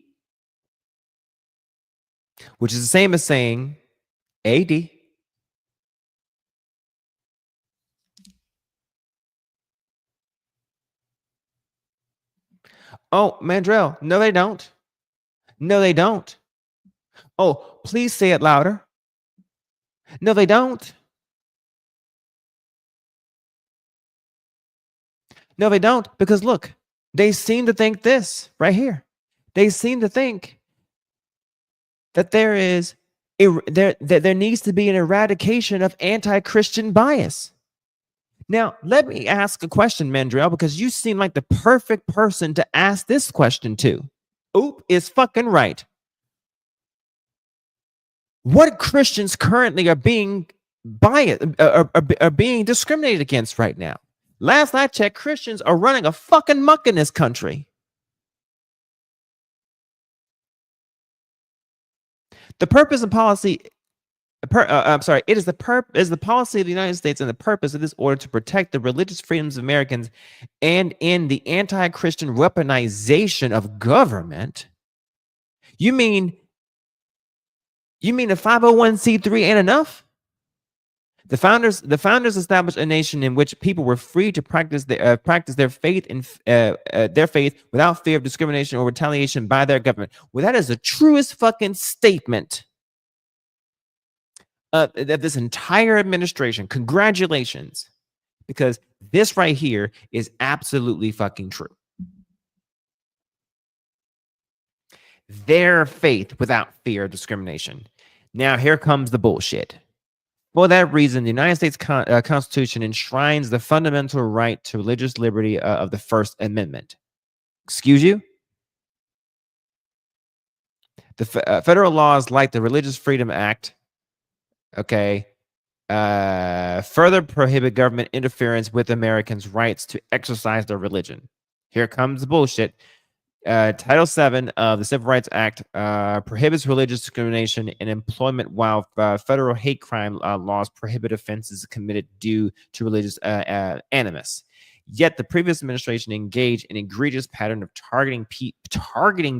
which is the same as saying AD. Oh, Mandrell, no, they don't. No, they don't. Oh, please say it louder. No, they don't. No, they don't. Because look, they seem to think this right here. They seem to think that there needs to be an eradication of anti-Christian bias. Now, let me ask a question, Mandrell, because you seem like the perfect person to ask this question to. Oop is fucking right. What Christians currently are being biased, are being discriminated against right now? Last I checked, Christians are running a fucking muck in this country. The purpose and policy. I'm sorry. It is the policy of the United States and the purpose of this order to protect the religious freedoms of Americans, and in the anti-Christian weaponization of government. You mean a 501c3 ain't enough? The founders established a nation in which people were free to practice their faith without fear of discrimination or retaliation by their government. Well, that is the truest fucking statement of this entire administration. Congratulations, because this right here is absolutely fucking true. Their faith without fear of discrimination. Now here comes the bullshit. For that reason, the United States Constitution enshrines the fundamental right to religious liberty of the First Amendment. Excuse you? The federal laws like the Religious Freedom Act, okay, further prohibit government interference with Americans' rights to exercise their religion. Here comes the bullshit. Title VII of the Civil Rights Act prohibits religious discrimination in employment, while federal hate crime laws prohibit offenses committed due to religious animus. Yet the previous administration engaged in an egregious pattern of targeting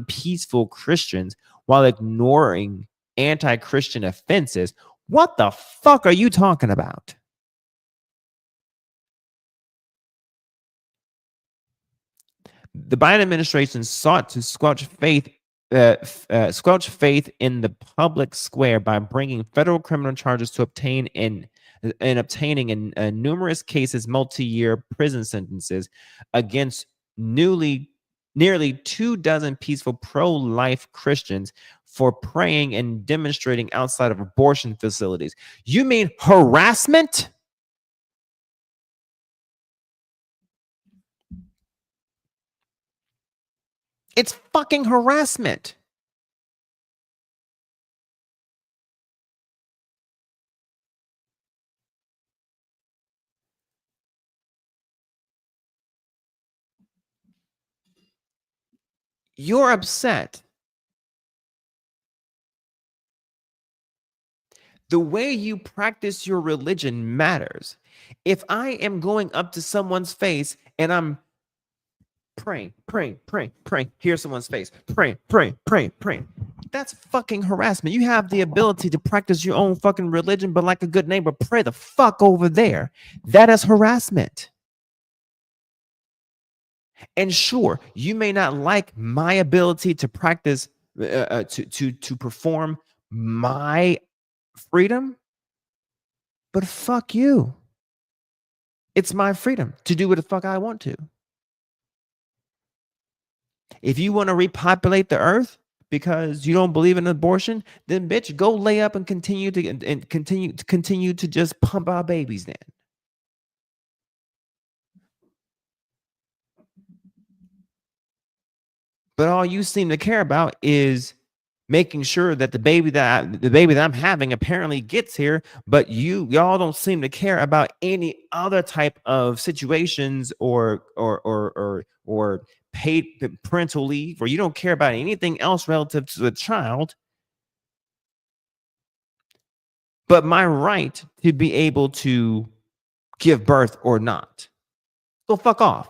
peaceful Christians while ignoring anti-Christian offenses. What the fuck are you talking about? The Biden administration sought to squelch faith in the public square by bringing federal criminal charges to obtaining in numerous cases multi-year prison sentences against nearly 24 peaceful pro-life Christians for praying and demonstrating outside of abortion facilities. You mean harassment? It's fucking harassment. You're upset. The way you practice your religion matters. If I am going up to someone's face and I'm praying, hear someone's face, praying. That's fucking harassment. You have the ability to practice your own fucking religion, but like a good neighbor, pray the fuck over there. That is harassment. And sure, you may not like my ability to practice, to perform my freedom, but fuck you. It's my freedom to do what the fuck I want to. If you want to repopulate the earth because you don't believe in abortion, then bitch, go lay up and continue to just pump out babies then. But all you seem to care about is making sure that the baby that I'm having apparently gets here, but y'all don't seem to care about any other type of situations or paid parental leave, or you don't care about anything else relative to the child, but my right to be able to give birth or not. So fuck off.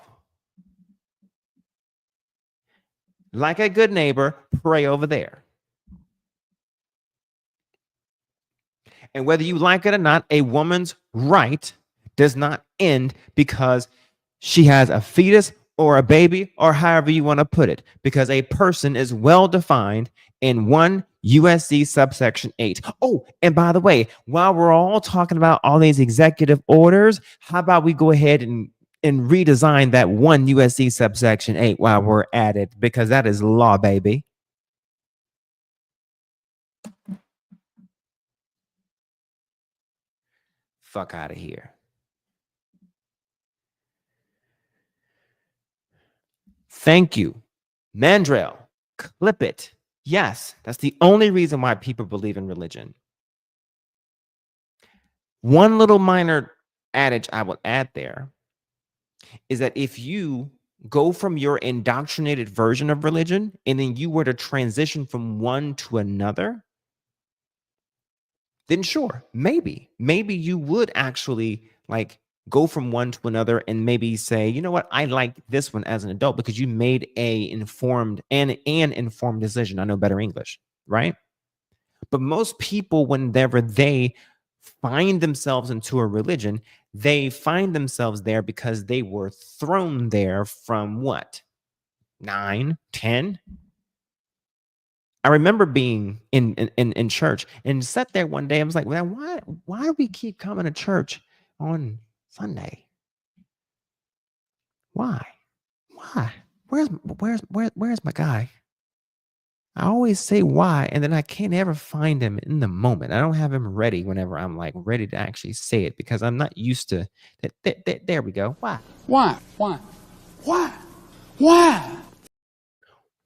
Like a good neighbor, pray over there. And whether you like it or not, a woman's right does not end because she has a fetus or a baby, or however you want to put it, because a person is well defined in 1 USC subsection 8. Oh, and by the way, while we're all talking about all these executive orders, how about we go ahead and redesign that 1 USC subsection 8 while we're at it, because that is law, baby. Fuck out of here. Thank you. Mandrell, clip it. Yes, that's the only reason why people believe in religion. One little minor adage I will add there is that if you go from your indoctrinated version of religion and then you were to transition from one to another, then sure, maybe you would actually like go from one to another and maybe say, you know what, I like this one as an adult because you made an informed decision. I know better English, right? But most people, whenever they find themselves into a religion, they find themselves there because they were thrown there from what? 9, 10? I remember being in church and sat there one day. I was like, man, why do we keep coming to church on Sunday? Why? Where's my guy? I always say why, and then I can't ever find him in the moment. I don't have him ready whenever I'm like ready to actually say it because I'm not used to that. There we go. Why? Why? Why? Why? Why?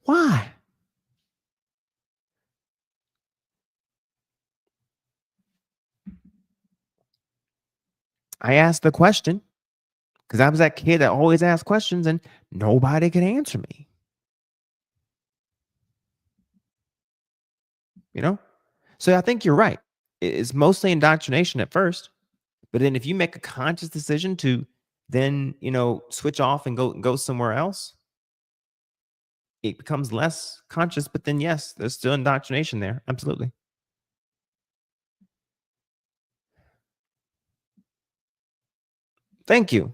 Why? I asked the question because I was that kid that always asked questions and nobody could answer me. You know? So I think you're right. It's mostly indoctrination at first, but then if you make a conscious decision to then, switch off and go somewhere else, it becomes less conscious, but then yes, there's still indoctrination there. Absolutely. Thank you.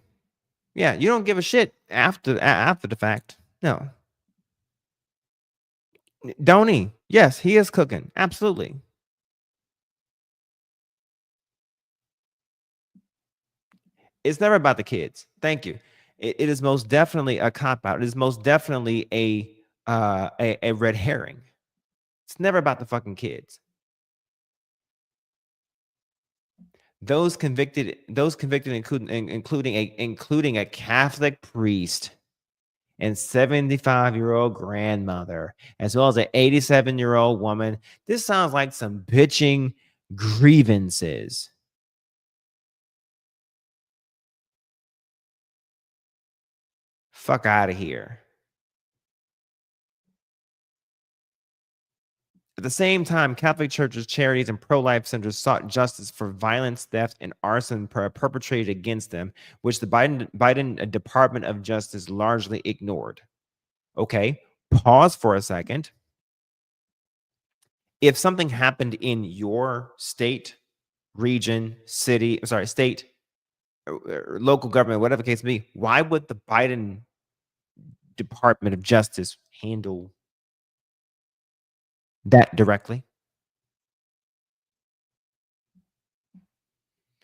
Yeah, you don't give a shit after the fact. No. Don't he? Yes, he is cooking. Absolutely. It's never about the kids. Thank you. It is most definitely a cop out. It is most definitely a red herring. It's never about the fucking kids. Those convicted, including a Catholic priest and 75-year-old grandmother, as well as an 87-year-old woman. This sounds like some bitching grievances. Fuck out of here. At the same time, Catholic churches, charities, and pro-life centers sought justice for violence, theft, and arson perpetrated against them, which the Biden Department of Justice largely ignored. Okay, pause for a second. If something happened in your state, region, state, or local government, whatever the case may be, why would the Biden Department of Justice handle that directly?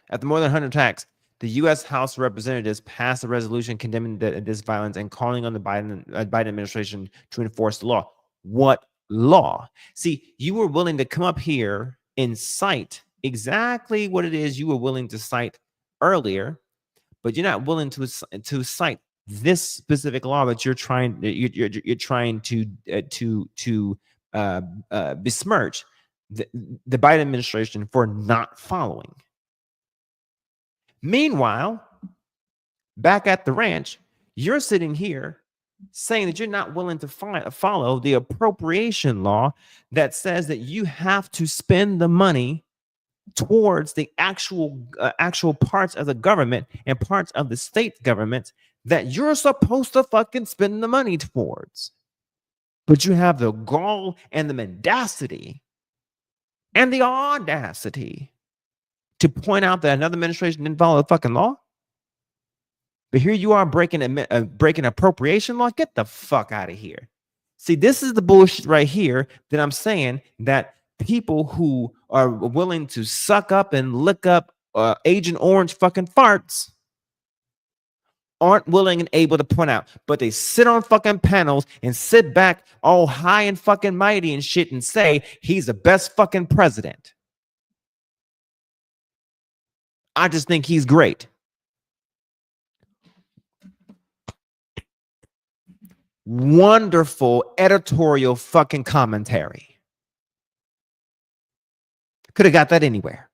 At the more than 100 attacks, the U.S. House of Representatives passed a resolution condemning this violence and calling on the Biden administration to enforce the law. What law? See, you were willing to come up here and cite exactly what it is you were willing to cite earlier, but you're not willing to cite this specific law that you're trying to besmirch the Biden administration for not following. Meanwhile, back at the ranch, you're sitting here saying that you're not willing to follow the appropriation law that says that you have to spend the money towards the actual parts of the government and parts of the state government that you're supposed to fucking spend the money towards. But you have the gall and the mendacity and the audacity to point out that another administration didn't follow the fucking law. But here you are breaking appropriation law. Get the fuck out of here. See, this is the bullshit right here that I'm saying, that people who are willing to suck up and lick up Agent Orange fucking farts aren't willing and able to point out, but they sit on fucking panels and sit back all high and fucking mighty and shit and say he's the best fucking president. I just think he's great. Wonderful editorial fucking commentary. Could have got that anywhere.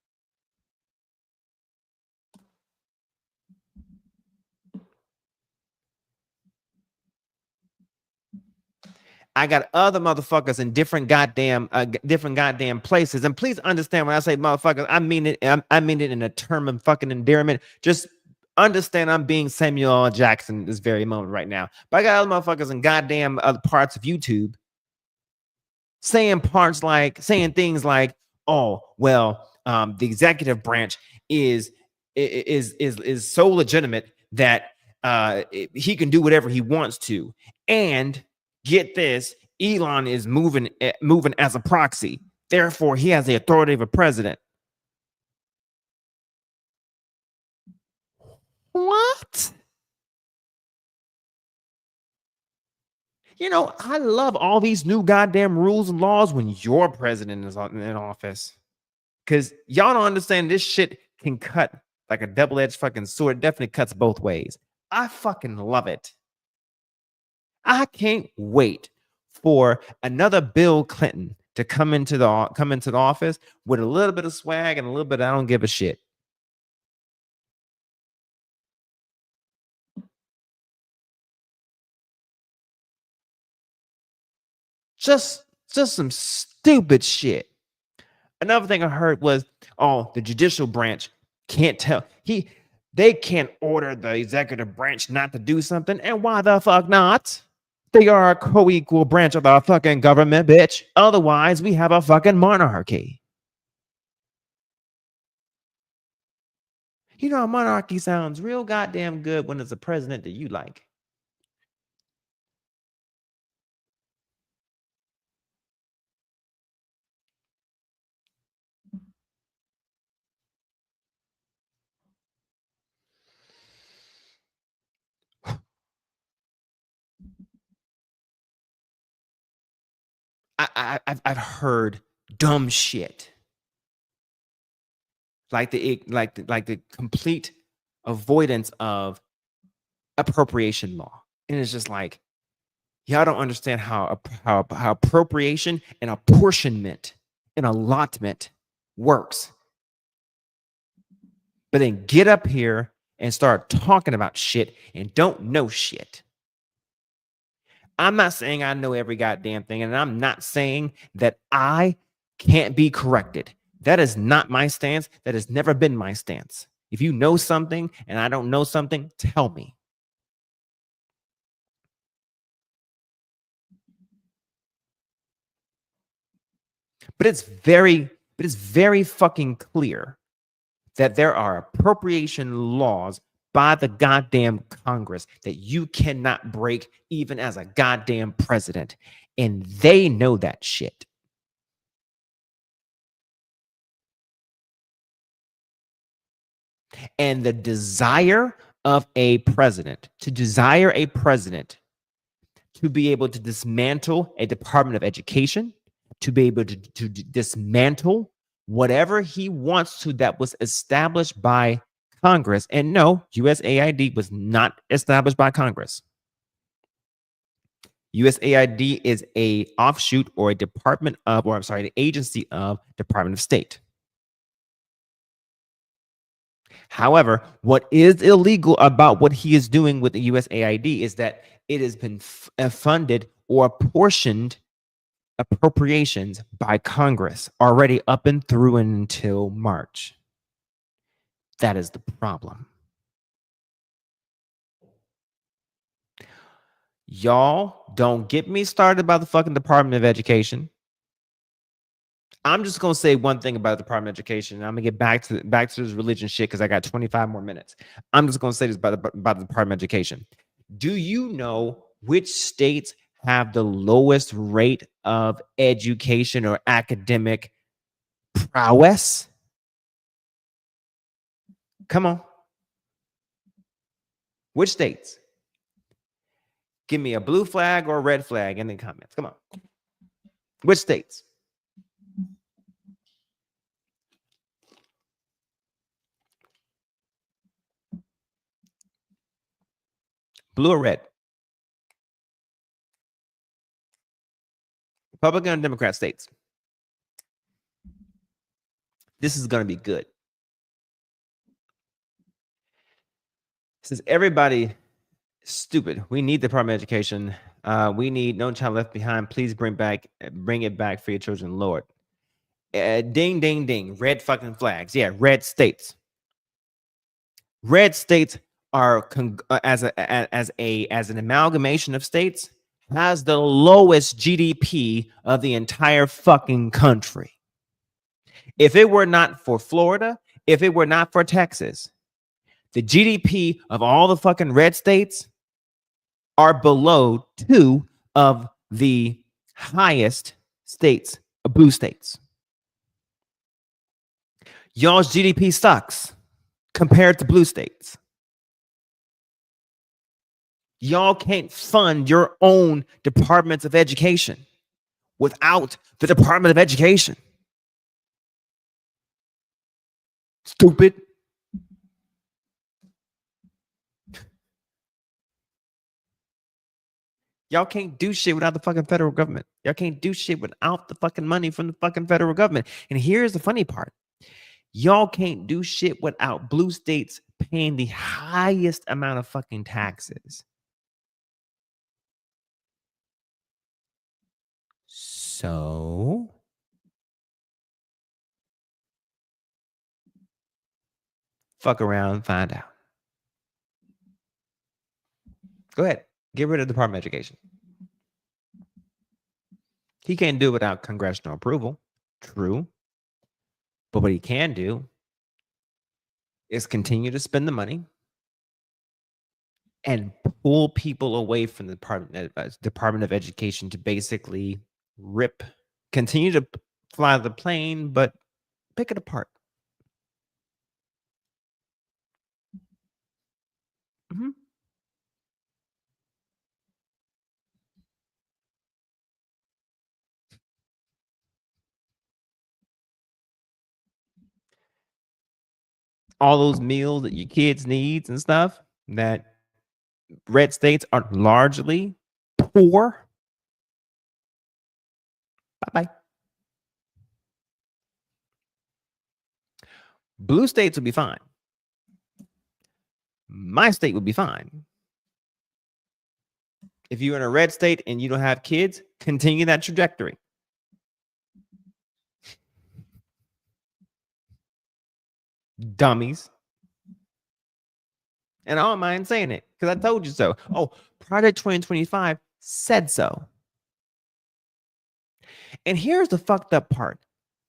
I got other motherfuckers in different goddamn places. And please understand, when I say motherfuckers, I mean it in a term of fucking endearment. Just understand I'm being Samuel L. Jackson this very moment right now. But I got other motherfuckers in goddamn other parts of YouTube saying things like, oh, well, the executive branch is so legitimate that he can do whatever he wants to. And get this, Elon is moving as a proxy. Therefore, he has the authority of a president. What? You know, I love all these new goddamn rules and laws when your president is in office. Because y'all don't understand, this shit can cut like a double-edged fucking sword. It definitely cuts both ways. I fucking love it. I can't wait for another Bill Clinton to come into the office with a little bit of swag and a little bit of I don't give a shit. Just some stupid shit. Another thing I heard was, oh, the judicial branch can't tell. They can't order the executive branch not to do something. And why the fuck not? They are a co-equal branch of our fucking government, bitch. Otherwise, we have a fucking monarchy. You know, a monarchy sounds real goddamn good when it's a president that you like. I've heard dumb shit like the complete avoidance of appropriation law, and it's just like, y'all don't understand how appropriation and apportionment and allotment works. But then get up here and start talking about shit and don't know shit. I'm not saying I know every goddamn thing, and I'm not saying that I can't be corrected. That is not my stance. That has never been my stance. If you know something and I don't know something, tell me. But it's very fucking clear that there are appropriation laws by the goddamn Congress that you cannot break even as a goddamn president. And they know that shit. And the desire of a president, to be able to dismantle a Department of Education, to be able to dismantle whatever he wants to that was established by Congress. And no, USAID was not established by Congress. USAID is a offshoot or an agency of Department of State. However, what is illegal about what he is doing with the USAID is that it has been funded or apportioned appropriations by Congress already up and through and until March. That is the problem. Y'all don't get me started about the fucking Department of Education. I'm just gonna say one thing about the Department of Education, and I'm gonna get back to this religion shit because I got 25 more minutes. I'm just gonna say this about the Department of Education. Do you know which states have the lowest rate of education or academic prowess? Come on. Which states? Give me a blue flag or a red flag in the comments. Come on. Which states? Blue or red? Republican or Democrat states? This is going to be good. Since everybody stupid, we need the Department of Education. We need No Child Left Behind. Please bring it back for your children, Lord. Ding, ding, ding. Red fucking flags. Yeah, red states. Red states are as an amalgamation of states has the lowest GDP of the entire fucking country. If it were not for Florida, if it were not for Texas, the GDP of all the fucking red states are below 2 of the highest states, blue states. Y'all's GDP sucks compared to blue states. Y'all can't fund your own departments of education without the Department of Education. Stupid. Y'all can't do shit without the fucking federal government. Y'all can't do shit without the fucking money from the fucking federal government. And here's the funny part. Y'all can't do shit without blue states paying the highest amount of fucking taxes. So fuck around, find out. Go ahead. Get rid of the Department of Education. He can't do it without congressional approval. True. But what he can do is continue to spend the money and pull people away from the Department of Education to basically continue to fly the plane, but pick it apart. Mm-hmm. All those meals that your kids needs and stuff that red states are largely poor. Bye-bye. Blue states will be fine. My state would be fine. If you're in a red state and you don't have kids, continue that trajectory. Dummies. And I don't mind saying it because I told you so. Oh, Project 2025 said so. And here's the fucked up part.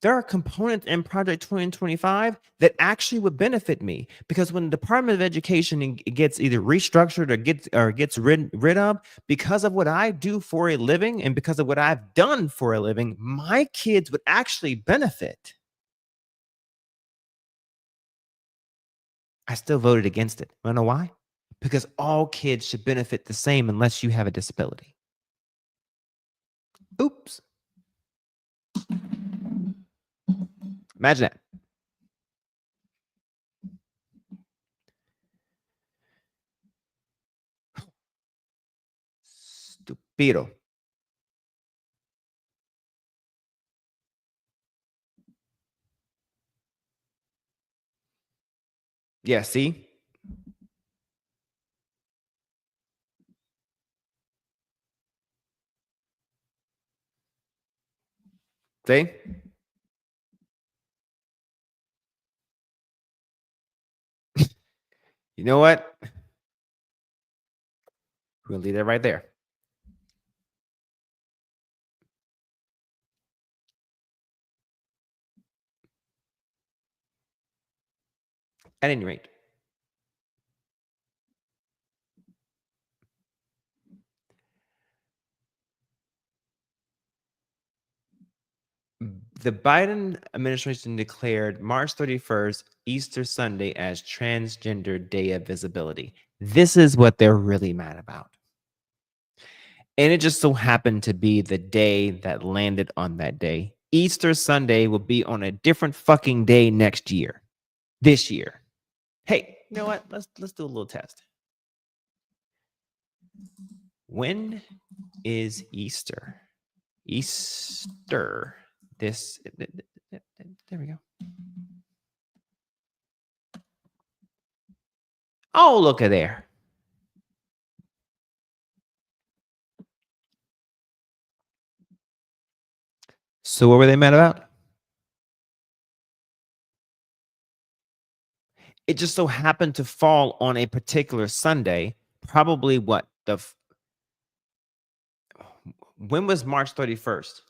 There are components in Project 2025 that actually would benefit me because when the Department of Education gets either restructured or gets rid of, because of what I do for a living and because of what I've done for a living, my kids would actually benefit. I still voted against it. You know why? Because all kids should benefit the same unless you have a disability. Oops. Imagine that. Stupido. Yeah, see? See? You know what? We're gonna leave that right there. At any rate, the Biden administration declared March 31st, Easter Sunday, as Transgender Day of Visibility. This is what they're really mad about. And it just so happened to be the day that landed on that day. Easter Sunday will be on a different fucking day next year. This year. Hey, you know what? Let's do a little test. When is Easter? Easter. There we go. Oh, look at there. So what were they mad about? It just so happened to fall on a particular Sunday. Probably what when was March 31st?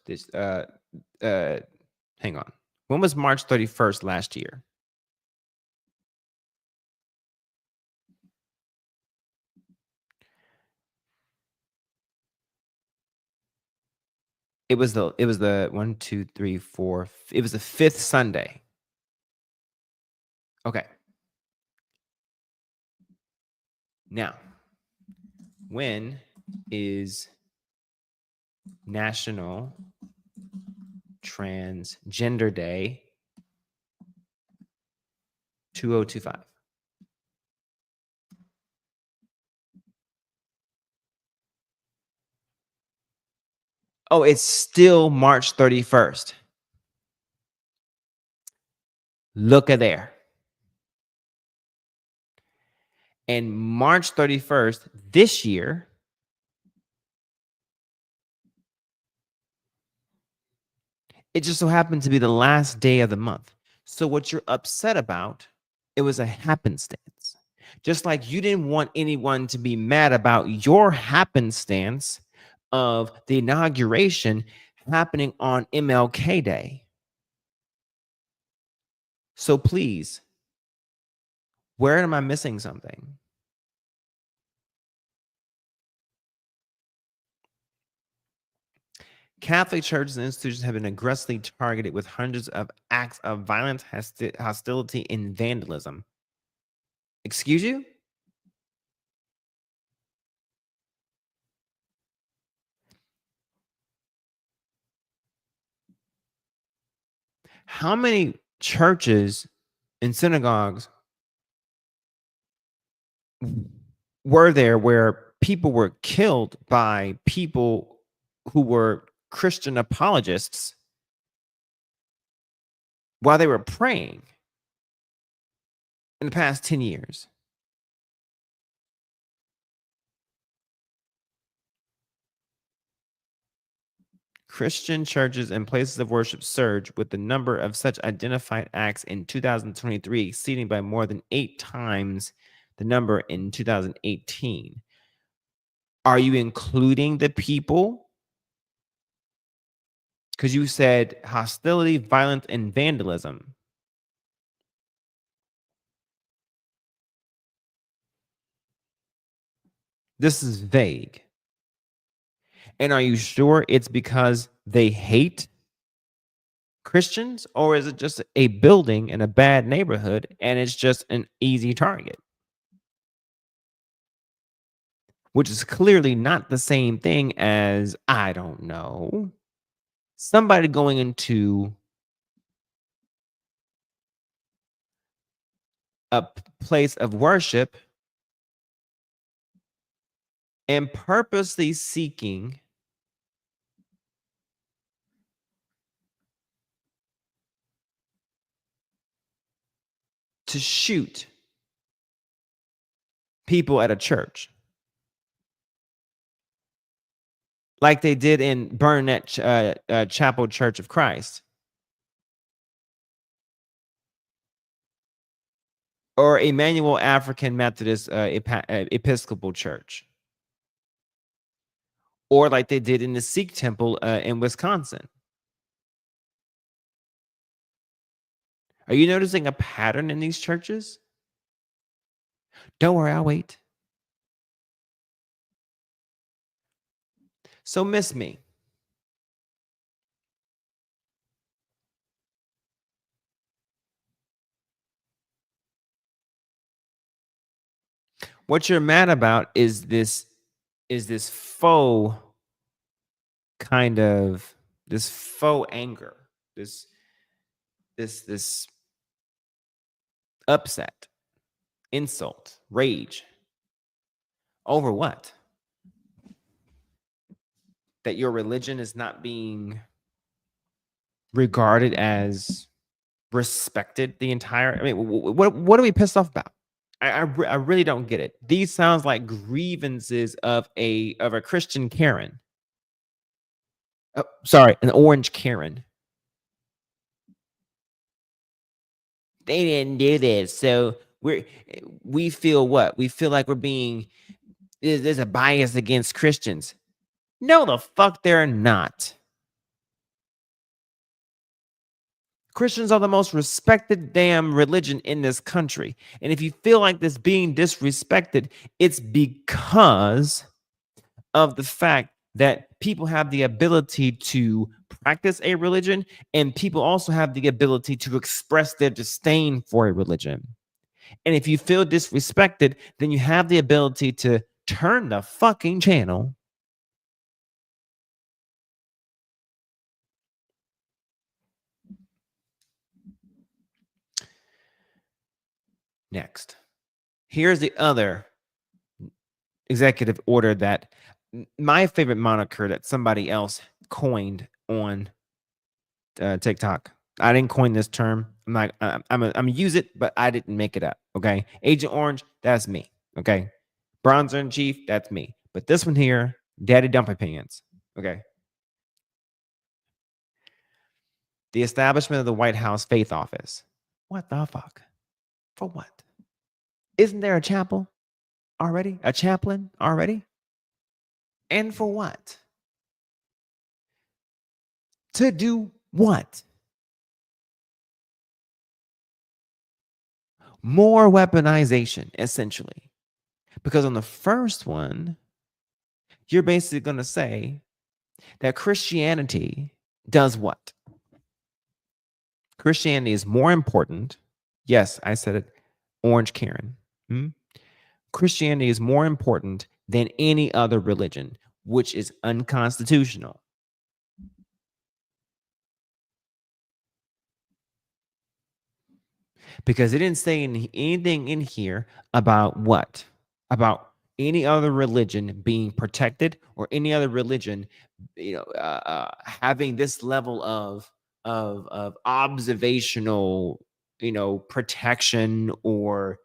Hang on. When was March 31st last year? It was the 1, 2, 3, 4. It was the 5th Sunday. Okay. Now, when is National Transgender Day 2025? Oh, it's still March 31st. Look at there. And March 31st this year, it just so happened to be the last day of the month. So what you're upset about, it was a happenstance. Just like you didn't want anyone to be mad about your happenstance of the inauguration happening on MLK Day. So please, where am I missing something? Catholic churches and institutions have been aggressively targeted with hundreds of acts of violence, hostility, and vandalism. Excuse you? How many churches and synagogues were there where people were killed by people who were Christian apologists while they were praying in the past 10 years? Christian churches and places of worship surged, with the number of such identified acts in 2023 exceeding by more than 8 times the number in 2018. Are you including the people? Because you said hostility, violence, and vandalism. This is vague. And are you sure it's because they hate Christians, or is it just a building in a bad neighborhood and it's just an easy target? Which is clearly not the same thing as, I don't know, somebody going into a place of worship and purposely seeking to shoot people at a church, like they did in Burnett Chapel Church of Christ, or Emmanuel African Methodist Episcopal Church, or like they did in the Sikh temple in Wisconsin. Are you noticing a pattern in these churches? Don't worry, I'll wait. So, Miss Me, what you're mad about is this faux kind of this faux anger, this upset, insult, rage over what? That your religion is not being regarded as respected the entire. I mean, what are we pissed off about? I really don't get it. These sounds like grievances of a Christian Karen. Oh, sorry, an orange Karen. They didn't do this, so we feel what? We feel like we're being there's a bias against Christians. No, the fuck they're not. Christians are the most respected damn religion in this country. And if you feel like this being disrespected, it's because of the fact that people have the ability to practice a religion, and people also have the ability to express their disdain for a religion. And if you feel disrespected, then you have the ability to turn the fucking channel. Next, here's the other executive order that my favorite moniker that somebody else coined on TikTok. I didn't coin this term. I'm gonna use it, but I didn't make it up. Okay, Agent Orange, that's me. Okay, Bronzer in Chief, that's me. But this one here, Daddy Dumpy Pants. Okay, the establishment of the White House Faith Office. What the fuck? For what? Isn't there a chapel already? A chaplain already? And for what? To do what? More weaponization, essentially. Because on the first one, you're basically going to say that Christianity does what? Christianity is more important. Yes, I said it. Orange Karen. Christianity is more important than any other religion, which is unconstitutional. Because it didn't say anything in here about what? About any other religion being protected or any other religion, having this level of observational, protection or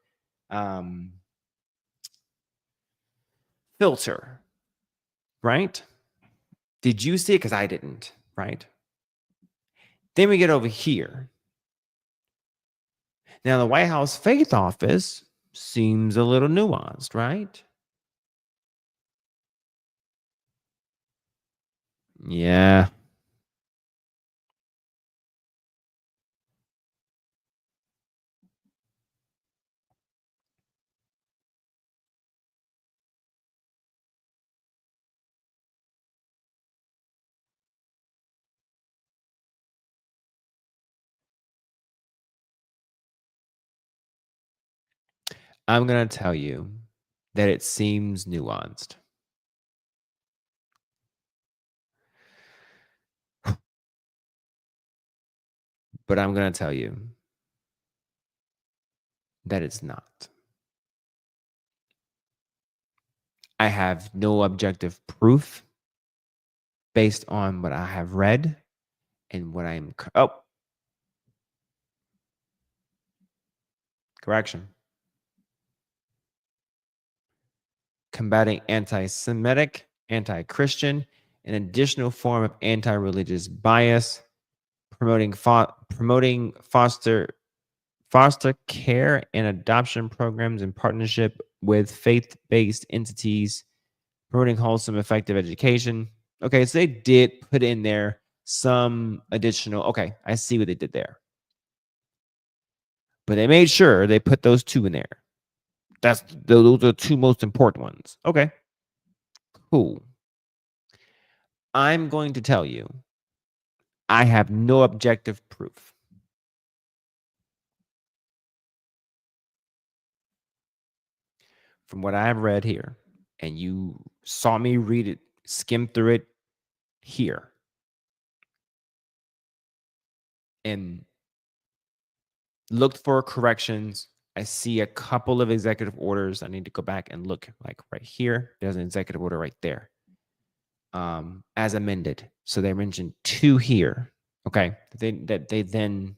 filter, right? Did you see it? Because I didn't, right? Then we get over here. Now, the White House Faith Office seems a little nuanced, right? Yeah. I'm going to tell you that it seems nuanced. But I'm going to tell you that it's not. I have no objective proof based on what I have read and what I'm. Correction. Combating anti-Semitic, anti-Christian, an additional form of anti-religious bias, promoting foster care and adoption programs in partnership with faith-based entities, promoting wholesome, effective education. Okay, so they did put in there some additional. Okay, I see what they did there. But they made sure they put those two in there. Those are the two most important ones. Okay, cool. I'm going to tell you, I have no objective proof. From what I've read here, and you saw me read it, skim through it here, and looked for corrections. I see a couple of executive orders. I need to go back and look, like right here. There's an executive order right there, as amended. So they mentioned 2 here. Okay, that they then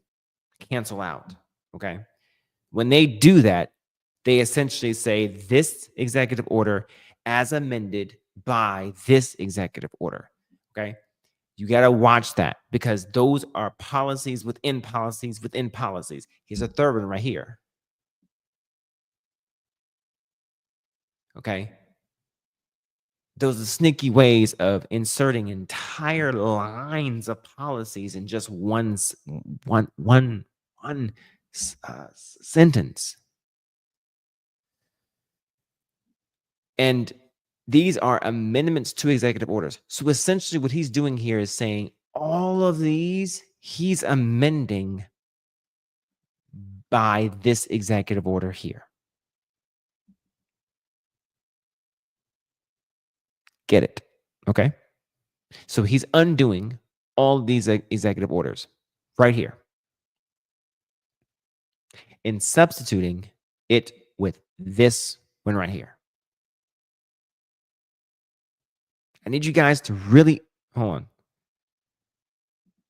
cancel out. Okay, when they do that, they essentially say this executive order as amended by this executive order. Okay, you got to watch that, because those are policies within policies within policies. Here's a third one right here. Okay, those are sneaky ways of inserting entire lines of policies in just one sentence. And these are amendments to executive orders. So essentially what he's doing here is saying all of these he's amending by this executive order here. Get it? Okay. So he's undoing all these executive orders right here and substituting it with this one right here. I need you guys to really, hold on.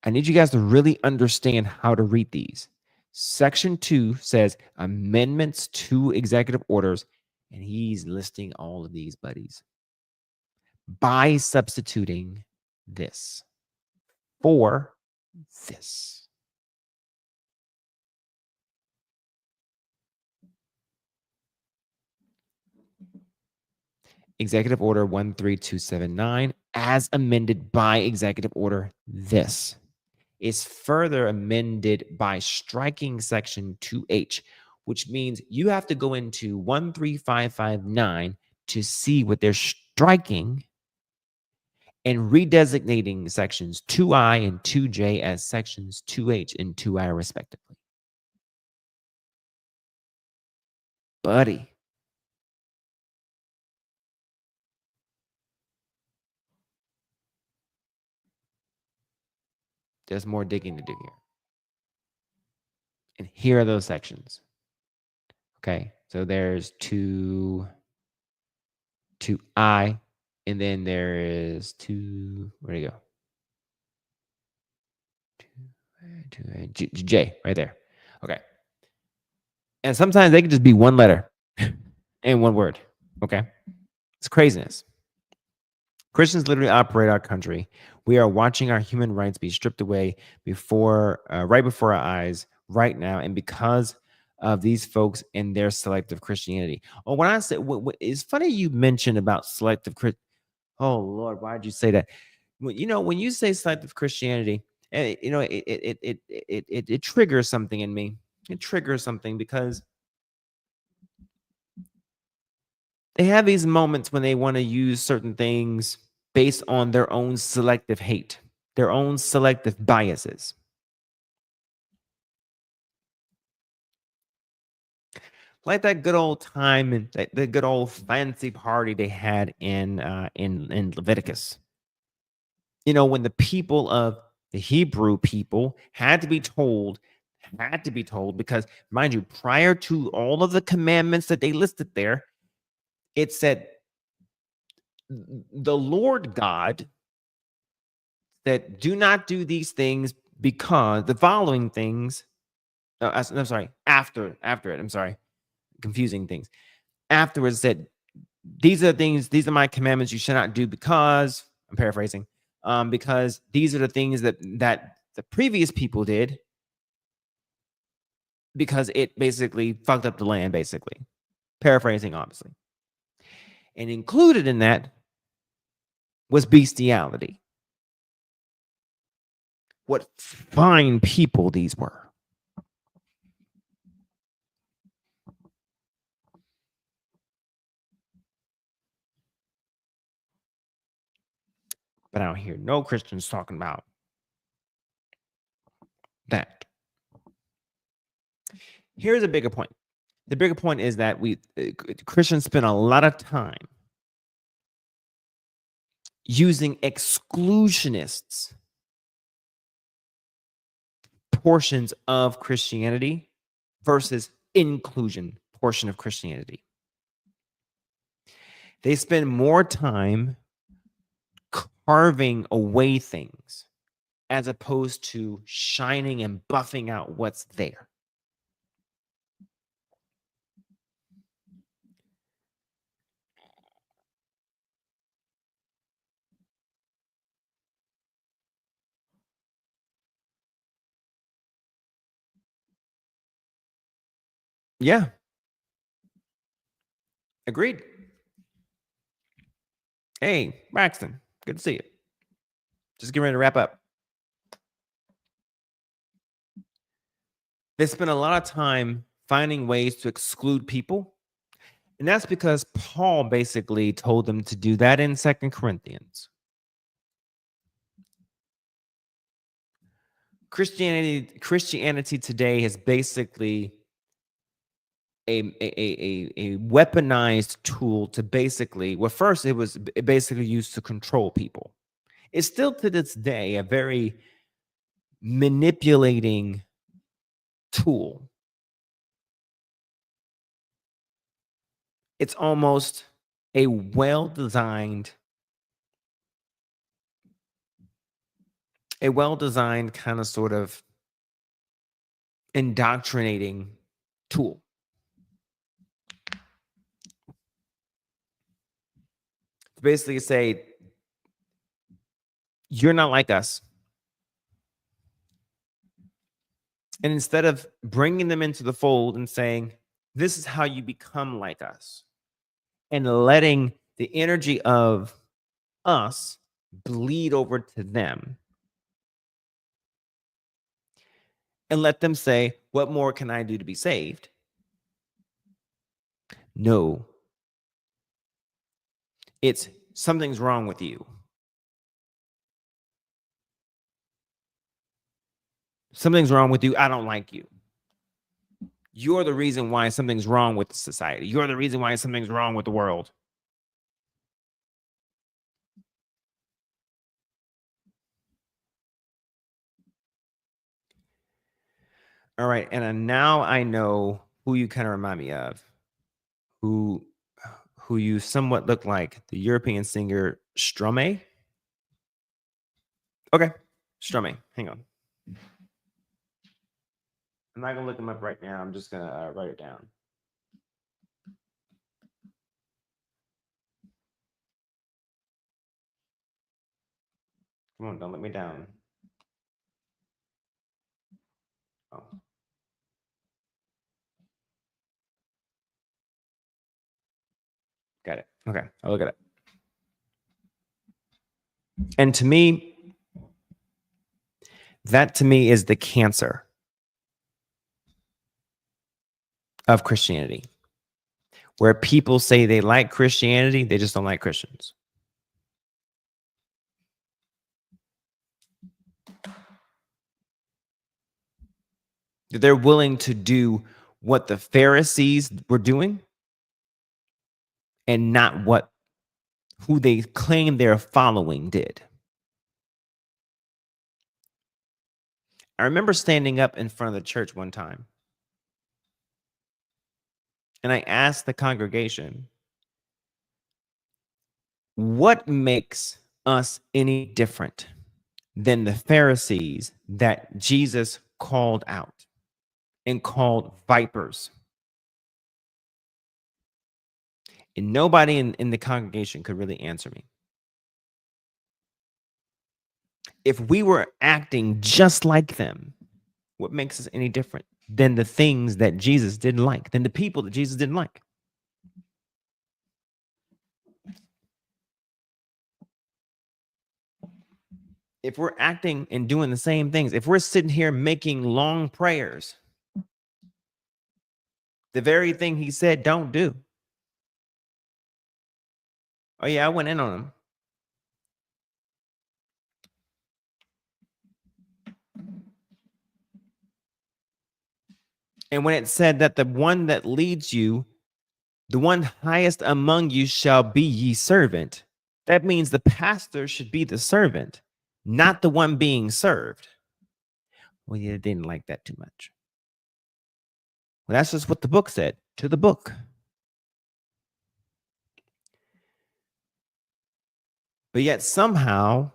I need you guys to really understand how to read these. Section 2 says amendments to executive orders, and he's listing all of these buddies by substituting this for this. Executive Order 13279, as amended by Executive Order this, is further amended by striking Section 2H, which means you have to go into 13559 to see what they're striking and redesignating Sections 2I and 2J as Sections 2H and 2I respectively. Buddy. There's more digging to do here. And here are those sections. Okay, so there's 2I, and then there is 2, where do you go? 2J, right there. Okay. And sometimes they can just be one letter and one word. Okay. It's craziness. Christians literally operate our country. We are watching our human rights be stripped away right before our eyes right now. And because of these folks and their selective Christianity. Oh, when I say, it's funny you mentioned about selective Christianity. Oh Lord, why did you say that? When you say selective Christianity, it triggers something in me. It triggers something because they have these moments when they want to use certain things based on their own selective hate, their own selective biases. Like that good old time and the good old fancy party they had in Leviticus. When the people of the Hebrew people had to be told, because, mind you, prior to all of the commandments that they listed there, it said the Lord God that do not do these things because the following things. I'm sorry. After it, I'm sorry, confusing things. Afterwards, said these are things. These are my commandments. You should not do because, I'm paraphrasing, because these are the things that the previous people did, because it basically fucked up the land, basically. Paraphrasing, obviously. And included in that was bestiality. What fine people these were. But I don't hear no Christians talking about that. Here's a bigger point. The bigger point is that Christians spend a lot of time using exclusionists portions of Christianity versus inclusion portion of Christianity. They spend more time carving away things as opposed to shining and buffing out what's there. Yeah. Agreed. Hey, Braxton, good to see you. Just getting ready to wrap up. They spend a lot of time finding ways to exclude people. And that's because Paul basically told them to do that in 2 Corinthians. Christianity today is basically a weaponized tool to basically, well, first it was basically used to control people. It's still to this day a very manipulating tool. It's almost a well-designed kind of sort of indoctrinating tool. To basically say, you're not like us. And instead of bringing them into the fold and saying, this is how you become like us, and letting the energy of us bleed over to them, and let them say, what more can I do to be saved? No. It's something's wrong with you. Something's wrong with you. I don't like you. You're the reason why something's wrong with society. You're the reason why something's wrong with the world. All right. And now I know who you kind of remind me of, who you somewhat look like, the European singer Stromae. Okay. Stromae. Hang on. I'm not going to look him up right now. I'm just going to write it down. Come on, don't let me down. Oh. Got it. Okay. I'll look at it. And to me, that to me is the cancer of Christianity, where people say they like Christianity, they just don't like Christians. They're willing to do what the Pharisees were doing and not what who they claim their following did. I remember standing up in front of the church one time, and I asked the congregation, what makes us any different than the Pharisees that Jesus called out and called vipers? And nobody in the congregation could really answer me. If we were acting just like them, what makes us any different than the things that Jesus didn't like, than the people that Jesus didn't like? If we're acting and doing the same things, if we're sitting here making long prayers, the very thing he said don't do. Oh yeah, I went in on him. And when it said that the one that leads you, the one highest among you shall be ye servant, that means the pastor should be the servant, not the one being served. Well, you didn't like that too much. Well, that's just what the book said, to the book. But yet somehow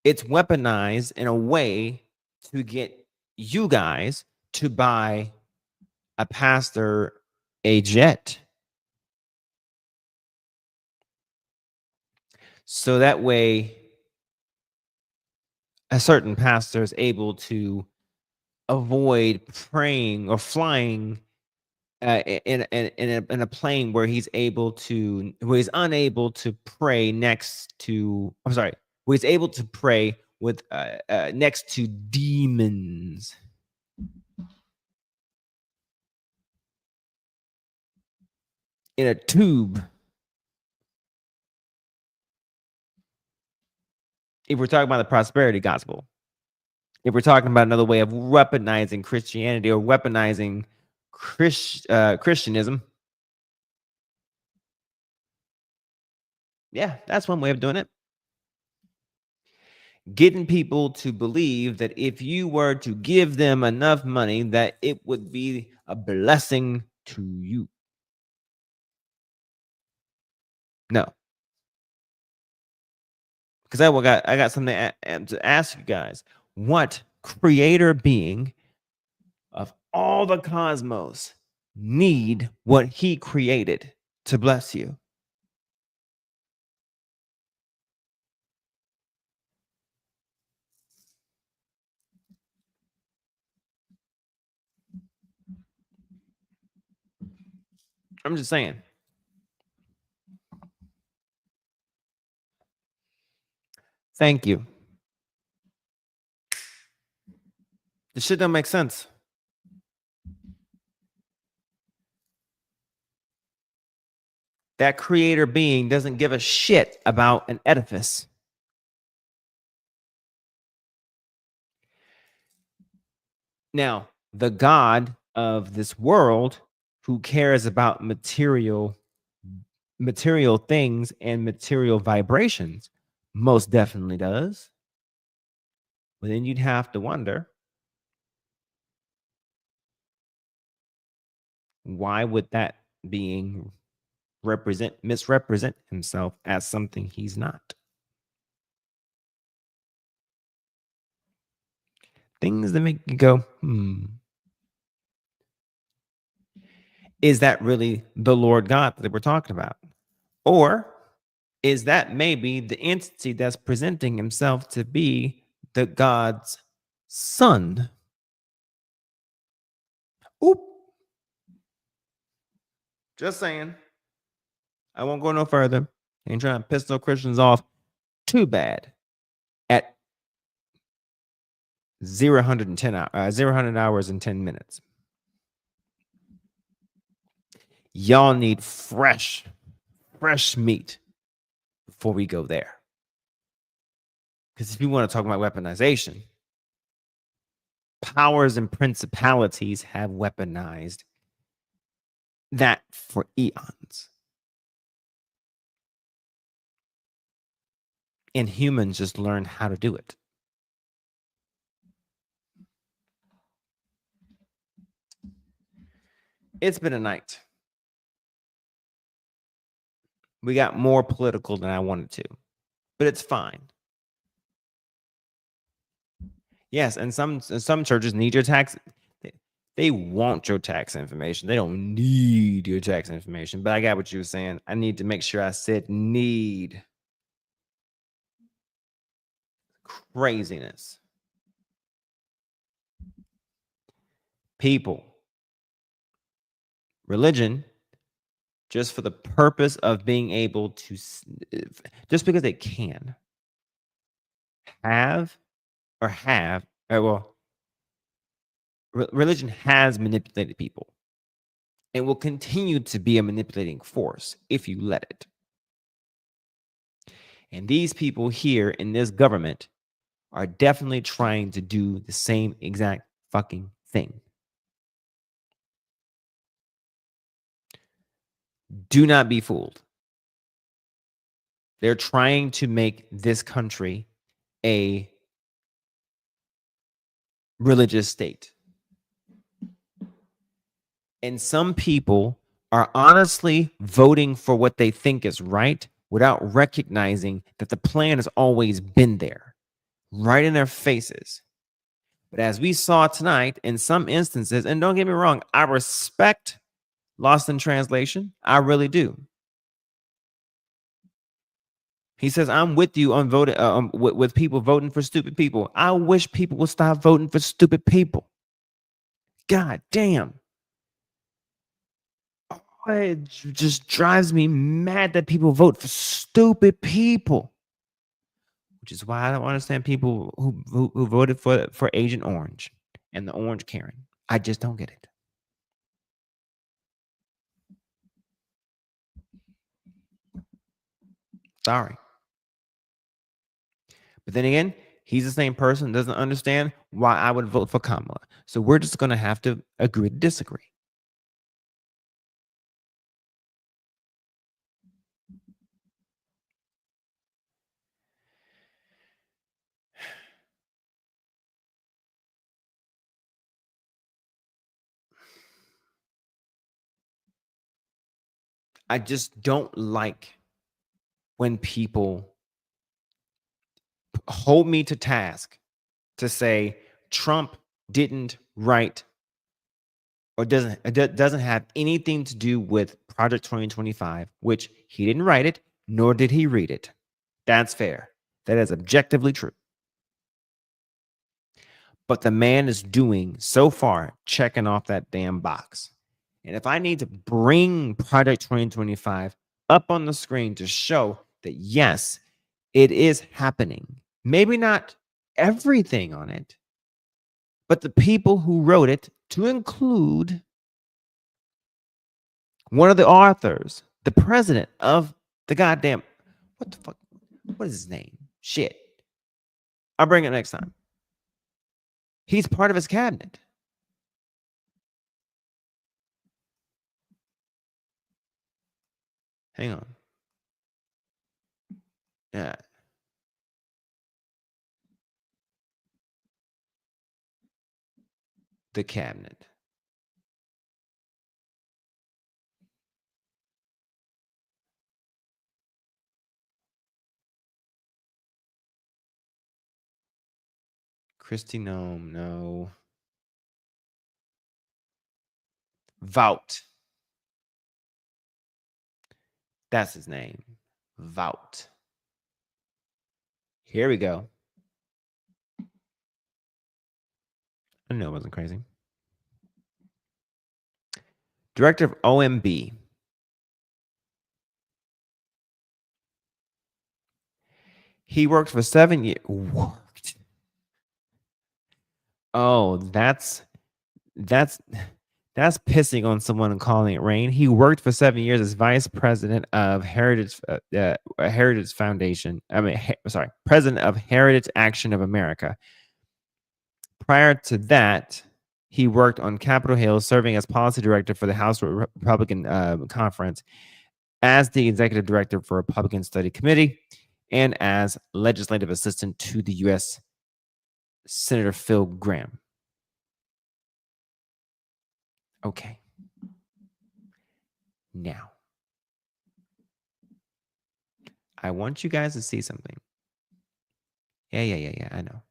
it's weaponized in a way to get you guys to buy a pastor a jet. So that way a certain pastor is able to avoid praying or flying in a plane where he's unable to pray next to, I'm sorry, where he's able to pray with next to demons. In a tube. If we're talking about the prosperity gospel, if we're talking about another way of weaponizing Christianity or weaponizing Christianism, yeah, that's one way of doing it. Getting people to believe that if you were to give them enough money, that it would be a blessing to you. No. Because I got something to ask you guys. What creator being of all the cosmos need what he created to bless you? I'm just saying. Thank you. This shit don't make sense. That creator being doesn't give a shit about an edifice. Now, the God of this world who cares about material things and material vibrations most definitely does. But then you'd have to wonder, why would that being misrepresent himself as something he's not? Things that make you go, is that really the Lord God that we're talking about? Or is that maybe the entity that's presenting himself to be the God's son? Oop. Just saying. I won't go no further. Ain't trying to piss no Christians off too bad at 0 hours and 10 minutes. Y'all need fresh meat before we go there. Because if you want to talk about weaponization, powers and principalities have weaponized that for eons. And humans just learn how to do it. It's been a night. We got more political than I wanted to, but it's fine. Yes, and some churches need your tax. They want your tax information. They don't need your tax information. But I got what you were saying. I need to make sure I said need. Craziness. People. Religion, just for the purpose of being able to, just because they can, religion has manipulated people and will continue to be a manipulating force if you let it. And these people here in this government are definitely trying to do the same exact fucking thing. Do not be fooled. They're trying to make this country a religious state. And some people are honestly voting for what they think is right without recognizing that the plan has always been there, right in their faces. But as we saw tonight, in some instances, and don't get me wrong, I respect Lost in Translation. I really do. He says, I'm with you on voting with people voting for stupid people. I wish people would stop voting for stupid people. God damn. It just drives me mad that people vote for stupid people. Which is why I don't understand people who voted for Agent Orange and the Orange Karen. I just don't get it. Sorry. But then again, he's the same person, doesn't understand why I would vote for Kamala. So we're just going to have to agree to disagree. I just don't like when people hold me to task to say Trump didn't write or doesn't have anything to do with Project 2025, which he didn't write it, nor did he read it. That's fair. That is objectively true. But the man is doing so far checking off that damn box. And if I need to bring Project 2025 up on the screen to show that, yes, it is happening, maybe not everything on it, but the people who wrote it, to include one of the authors, the president of the goddamn, what the fuck? What is his name? Shit. I'll bring it next time. He's part of his cabinet. Hang on. Yeah. The cabinet. Christy Nome, no. Vout. That's his name. Vout. Here we go. I know it wasn't crazy. Director of OMB. He worked for 7 years. Worked. Oh, that's pissing on someone and calling it rain. He worked for 7 years as vice president of Heritage Foundation. President of Heritage Action of America. Prior to that, he worked on Capitol Hill, serving as policy director for the House Republican Conference, as the executive director for Republican Study Committee, and as legislative assistant to the U.S. Senator Phil Gramm. Okay. Now, I want you guys to see something. Yeah, I know.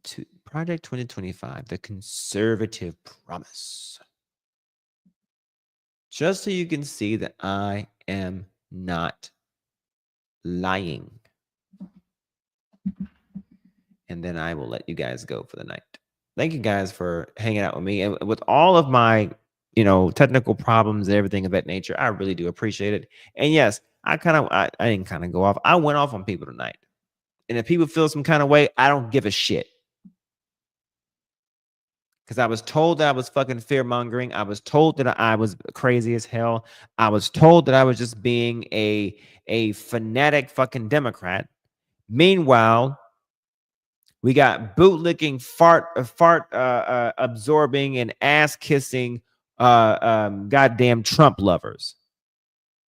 To Project 2025, the conservative promise. Just so you can see that I am not lying. And then I will let you guys go for the night. Thank you guys for hanging out with me. And with all of my, technical problems and everything of that nature, I really do appreciate it. And yes, I didn't kind of go off. I went off on people tonight. And if people feel some kind of way, I don't give a shit. Because I was told that I was fucking fear-mongering. I was told that I was crazy as hell. I was told that I was just being a fanatic fucking Democrat. Meanwhile, we got bootlicking, fart absorbing, and ass kissing goddamn Trump lovers,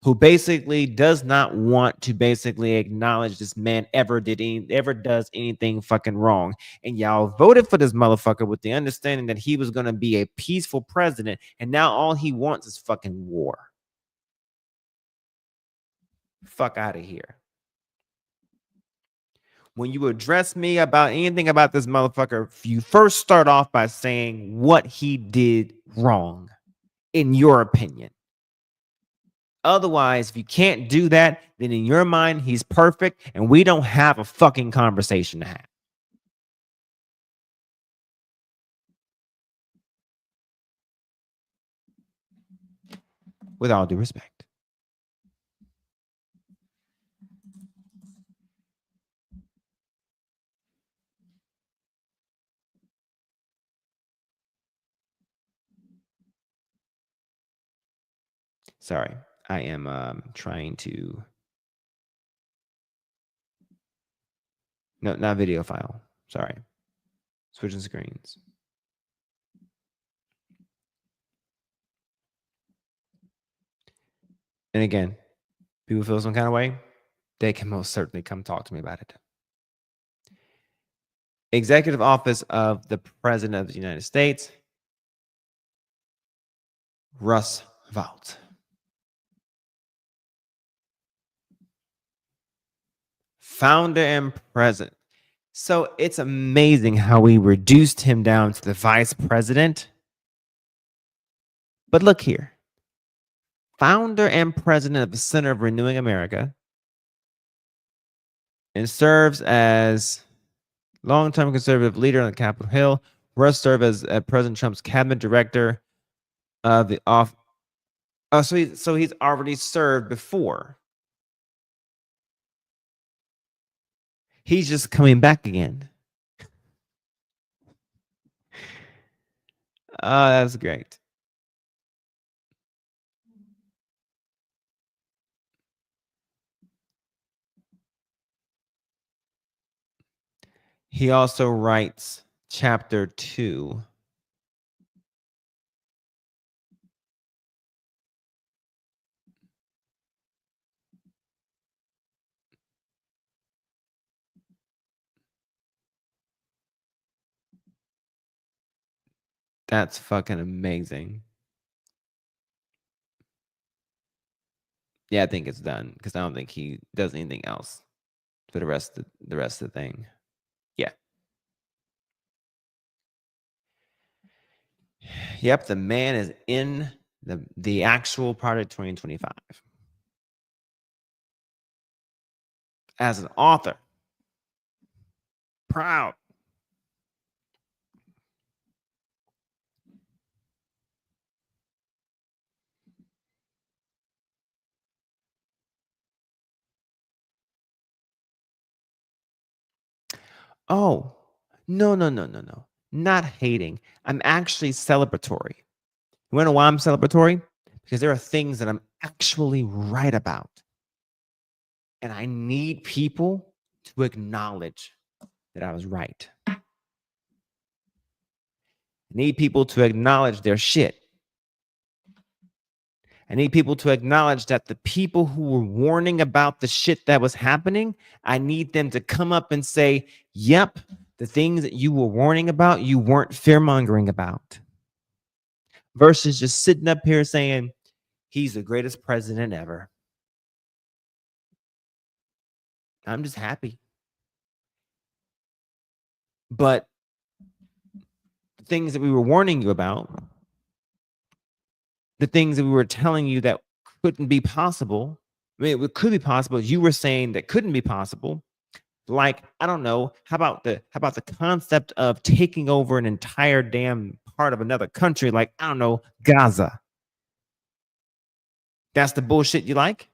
who basically does not want to basically acknowledge this man ever does anything fucking wrong. And y'all voted for this motherfucker with the understanding that he was going to be a peaceful president, and now all he wants is fucking war. Fuck out of here. When you address me about anything about this motherfucker, you first start off by saying what he did wrong, in your opinion. Otherwise, if you can't do that, then in your mind, he's perfect, and we don't have a fucking conversation to have. With all due respect. Sorry, I am trying to. No, not video file. Sorry. Switching screens. And again, people feel some kind of way, they can most certainly come talk to me about it. Executive Office of the President of the United States, Roosevelt. Founder and president. So it's amazing how we reduced him down to the vice president. But look here. Founder and president of the Center of Renewing America, and serves as long-term conservative leader on Capitol Hill. Russ served as President Trump's cabinet director of the off. Oh, so he's already served before. He's just coming back again. Oh, that's great. He also writes chapter 2. That's fucking amazing. Yeah, I think it's done because I don't think he does anything else for the rest of the thing. Yeah. Yep, the man is in the actual Project 2025 as an author. Proud. Oh, no. Not hating. I'm actually celebratory. You want to know why I'm celebratory? Because there are things that I'm actually right about. And I need people to acknowledge that I was right. I need people to acknowledge their shit. I need people to acknowledge that the people who were warning about the shit that was happening, I need them to come up and say, yep, the things that you were warning about, you weren't fear-mongering about. Versus just sitting up here saying, he's the greatest president ever. I'm just happy. But the things that we were warning you about, the things that we were telling you that couldn't be possible, I mean, it could be possible. You were saying that couldn't be possible. Like, I don't know, how about the concept of taking over an entire damn part of another country, like, I don't know, Gaza. That's the bullshit you like?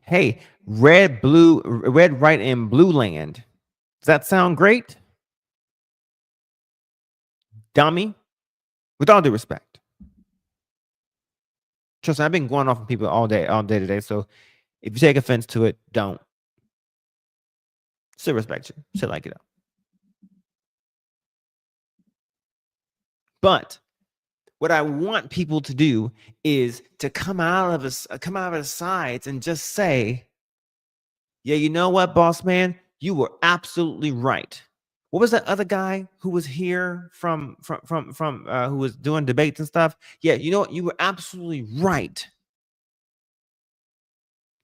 Hey, red, right, and blue land. Does that sound great? Dummy? With all due respect. Trust me, I've been going off on people all day today. So if you take offense to it, don't. Still respect you. Still like it up. But what I want people to do is to come out of the sides and just say, yeah, you know what, boss man, you were absolutely right. What was that other guy who was here from who was doing debates and stuff? Yeah, you know what, you were absolutely right.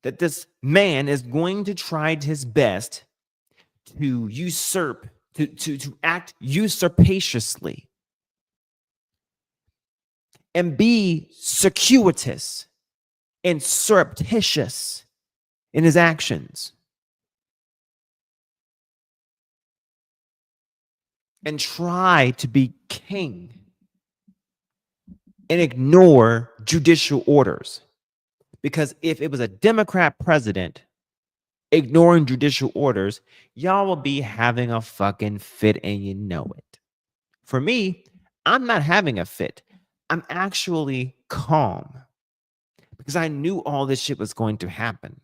That this man is going to try his best to usurp, to act usurpatiously and be circuitous and surreptitious in his actions and try to be king and ignore judicial orders. Because if it was a Democrat president ignoring judicial orders, y'all will be having a fucking fit and you know it. For me, I'm not having a fit. I'm actually calm because I knew all this shit was going to happen.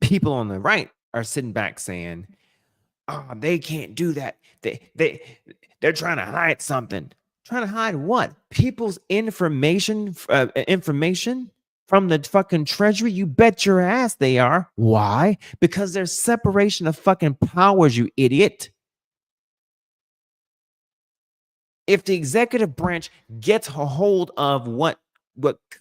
People on the right are sitting back saying, "Oh, they can't do that. They're trying to hide something." Trying to hide what? People's information from the fucking treasury? You bet your ass they are. Why? Because there's separation of fucking powers, you idiot. If the executive branch gets a hold of what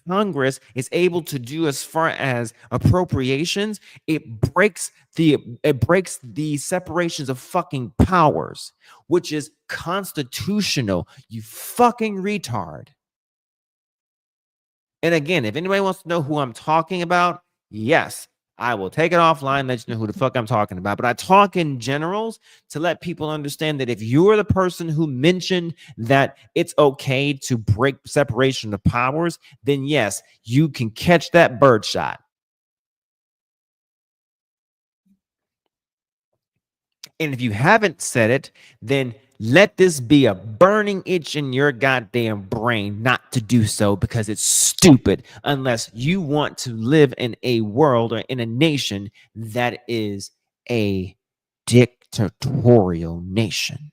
Congress is able to do as far as appropriations, it breaks the separations of fucking powers, which is constitutional. You fucking retard. And again, if anybody wants to know who I'm talking about, yes, I will take it offline, let you know who the fuck I'm talking about. But I talk in generals to let people understand that if you're the person who mentioned that it's okay to break separation of powers, then yes, you can catch that birdshot. And if you haven't said it, then let this be a burning itch in your goddamn brain not to do so, because it's stupid unless you want to live in a world or in a nation that is a dictatorial nation.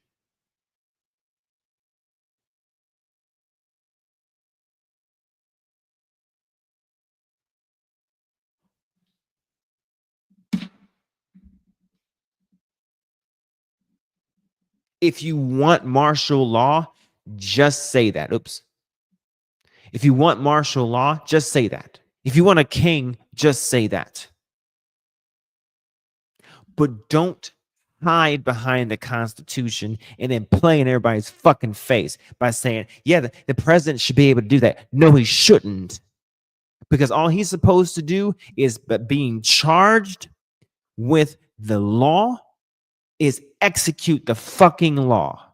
If you want martial law, just say that. Oops. If you want martial law, just say that. If you want a king, just say that. But don't hide behind the Constitution and then play in everybody's fucking face by saying, yeah, the president should be able to do that. No, he shouldn't. Because all he's supposed to do is, but being charged with the law, is execute the fucking law.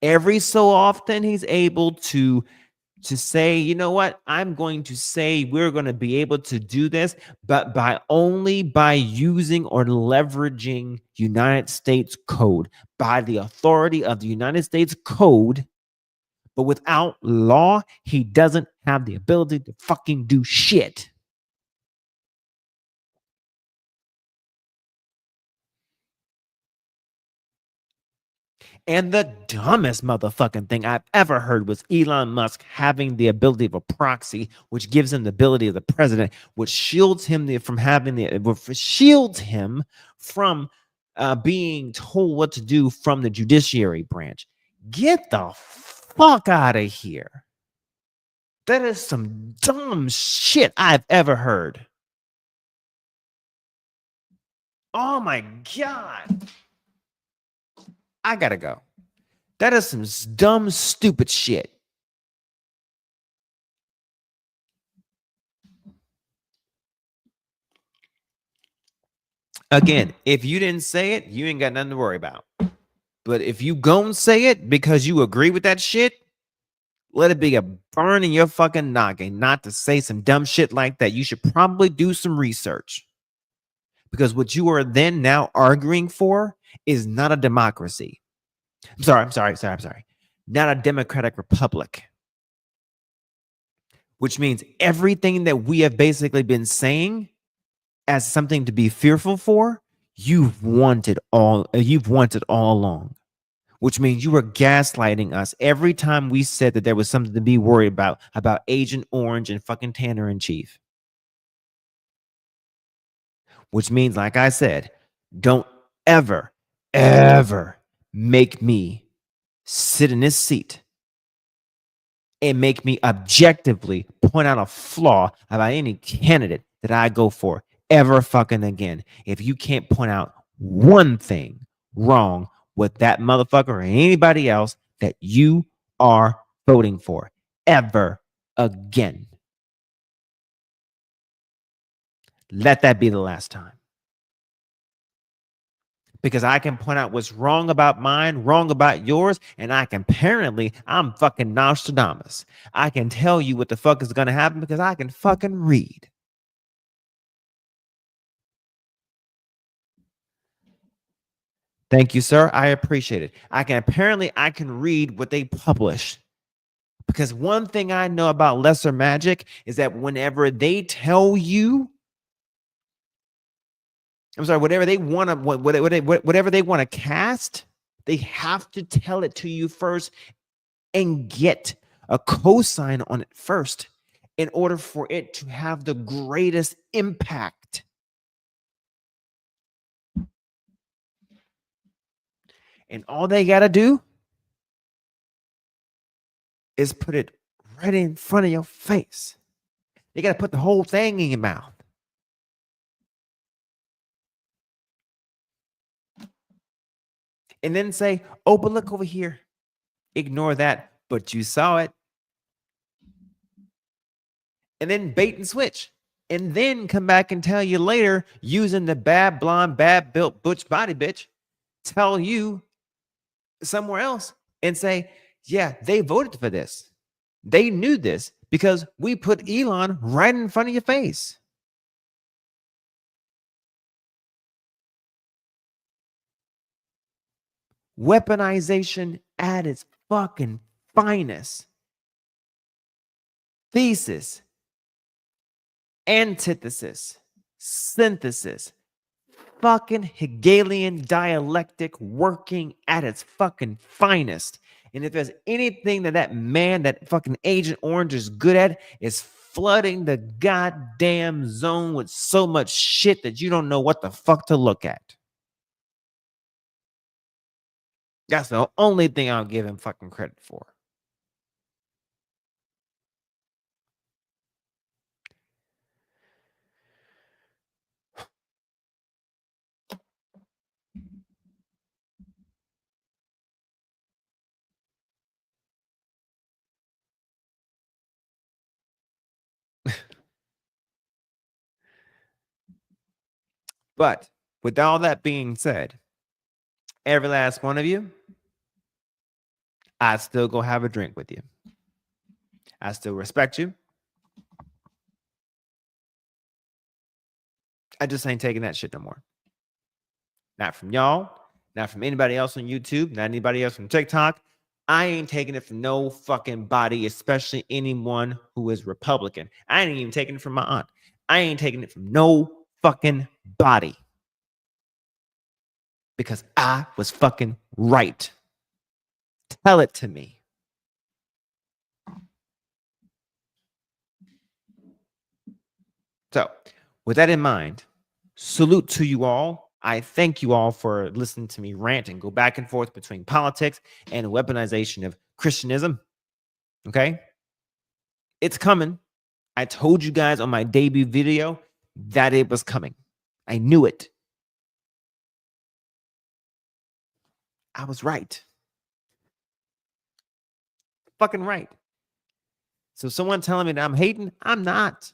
Every so often, he's able to say, you know what, I'm going to say we're going to be able to do this, but only by using or leveraging United States code, by the authority of the United States code. But without law, he doesn't have the ability to fucking do shit. And the dumbest motherfucking thing I've ever heard was Elon Musk having the ability of a proxy, which gives him the ability of the president, which shields him from being told what to do from the judiciary branch. Get the fuck out of here. That is some dumb shit I've ever heard. Oh my God. I gotta go. That is some dumb, stupid shit. Again, if you didn't say it, you ain't got nothing to worry about. But if you gon' say it because you agree with that shit, let it be a burn in your fucking noggin not to say some dumb shit like that. You should probably do some research. Because what you are then now arguing for is not a democracy. I'm sorry. Not a democratic republic. Which means everything that we have basically been saying as something to be fearful for, you've wanted all along, which means you were gaslighting us every time we said that there was something to be worried about Agent Orange and fucking Tanner in Chief. Which means, like I said, don't ever, ever make me sit in this seat and make me objectively point out a flaw about any candidate that I go for ever fucking again. If you can't point out one thing wrong with that motherfucker or anybody else that you are voting for ever again. Let that be the last time. Because I can point out what's wrong about mine, wrong about yours, and I'm fucking Nostradamus. I can tell you what the fuck is going to happen because I can fucking read. Thank you, sir. I appreciate it. I can read what they publish. Because one thing I know about lesser magic is that whenever they tell you, whatever they want to cast, they have to tell it to you first and get a cosign on it first in order for it to have the greatest impact. And all they got to do is put it right in front of your face. They got to put the whole thing in your mouth. And then say, oh, but look over here. Ignore that, but you saw it. And then bait and switch. And then come back and tell you later, using the bad blonde, bad built butch body bitch, tell you somewhere else and say, yeah, they voted for this. They knew this because we put Elon right in front of your face. Weaponization at its fucking finest. Thesis, antithesis, synthesis, fucking Hegelian dialectic working at its fucking finest. And if there's anything that man, that fucking Agent Orange is good at, is flooding the goddamn zone with so much shit that you don't know what the fuck to look at. That's the only thing I'll give him fucking credit for. But with all that being said, every last one of you, I'd still go have a drink with you. I still respect you. I just ain't taking that shit no more. Not from y'all, not from anybody else on YouTube, not anybody else from TikTok. I ain't taking it from no fucking body, especially anyone who is Republican. I ain't even taking it from my aunt. I ain't taking it from no fucking body. Because I was fucking right. Tell it to me. So, with that in mind, salute to you all. I thank you all for listening to me rant and go back and forth between politics and weaponization of Christianism. Okay? It's coming. I told you guys on my debut video that it was coming. I knew it. I was right. Fucking right. So someone telling me that I'm hating, I'm not.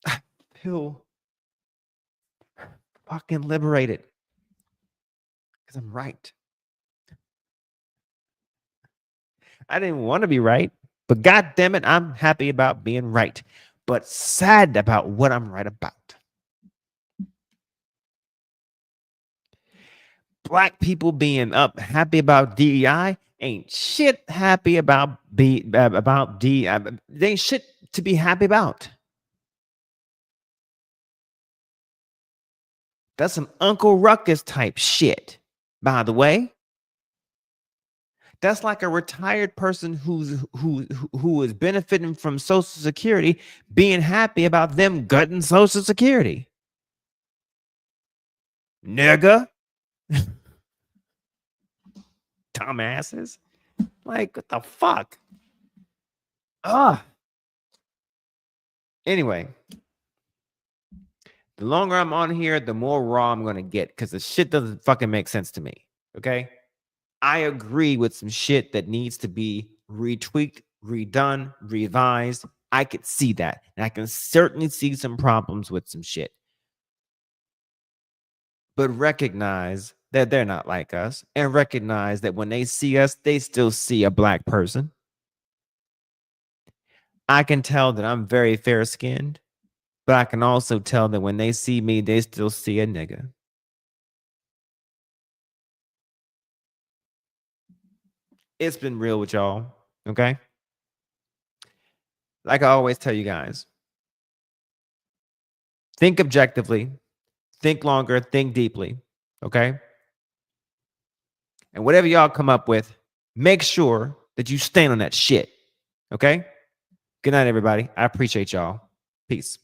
I feel fucking liberated because I'm right. I didn't want to be right, but God damn it, I'm happy about being right, but sad about what I'm right about. Black people being up happy about DEI ain't shit happy about they ain't shit to be happy about. That's some Uncle Ruckus type shit, by the way. That's like a retired person who is benefiting from Social Security being happy about them gutting Social Security. Nigga. Dumbasses. Like, what the fuck? Anyway, the longer I'm on here, the more raw I'm going to get because the shit doesn't fucking make sense to me. Okay? I agree with some shit that needs to be retweaked, redone, revised. I could see that. And I can certainly see some problems with some shit. But recognize that they're not like us and recognize that when they see us, they still see a black person. I can tell that I'm very fair-skinned, but I can also tell that when they see me, they still see a nigga. It's been real with y'all, okay? Like I always tell you guys, think objectively, think longer, think deeply, okay? And whatever y'all come up with, make sure that you stand on that shit, okay? Good night, everybody. I appreciate y'all. Peace.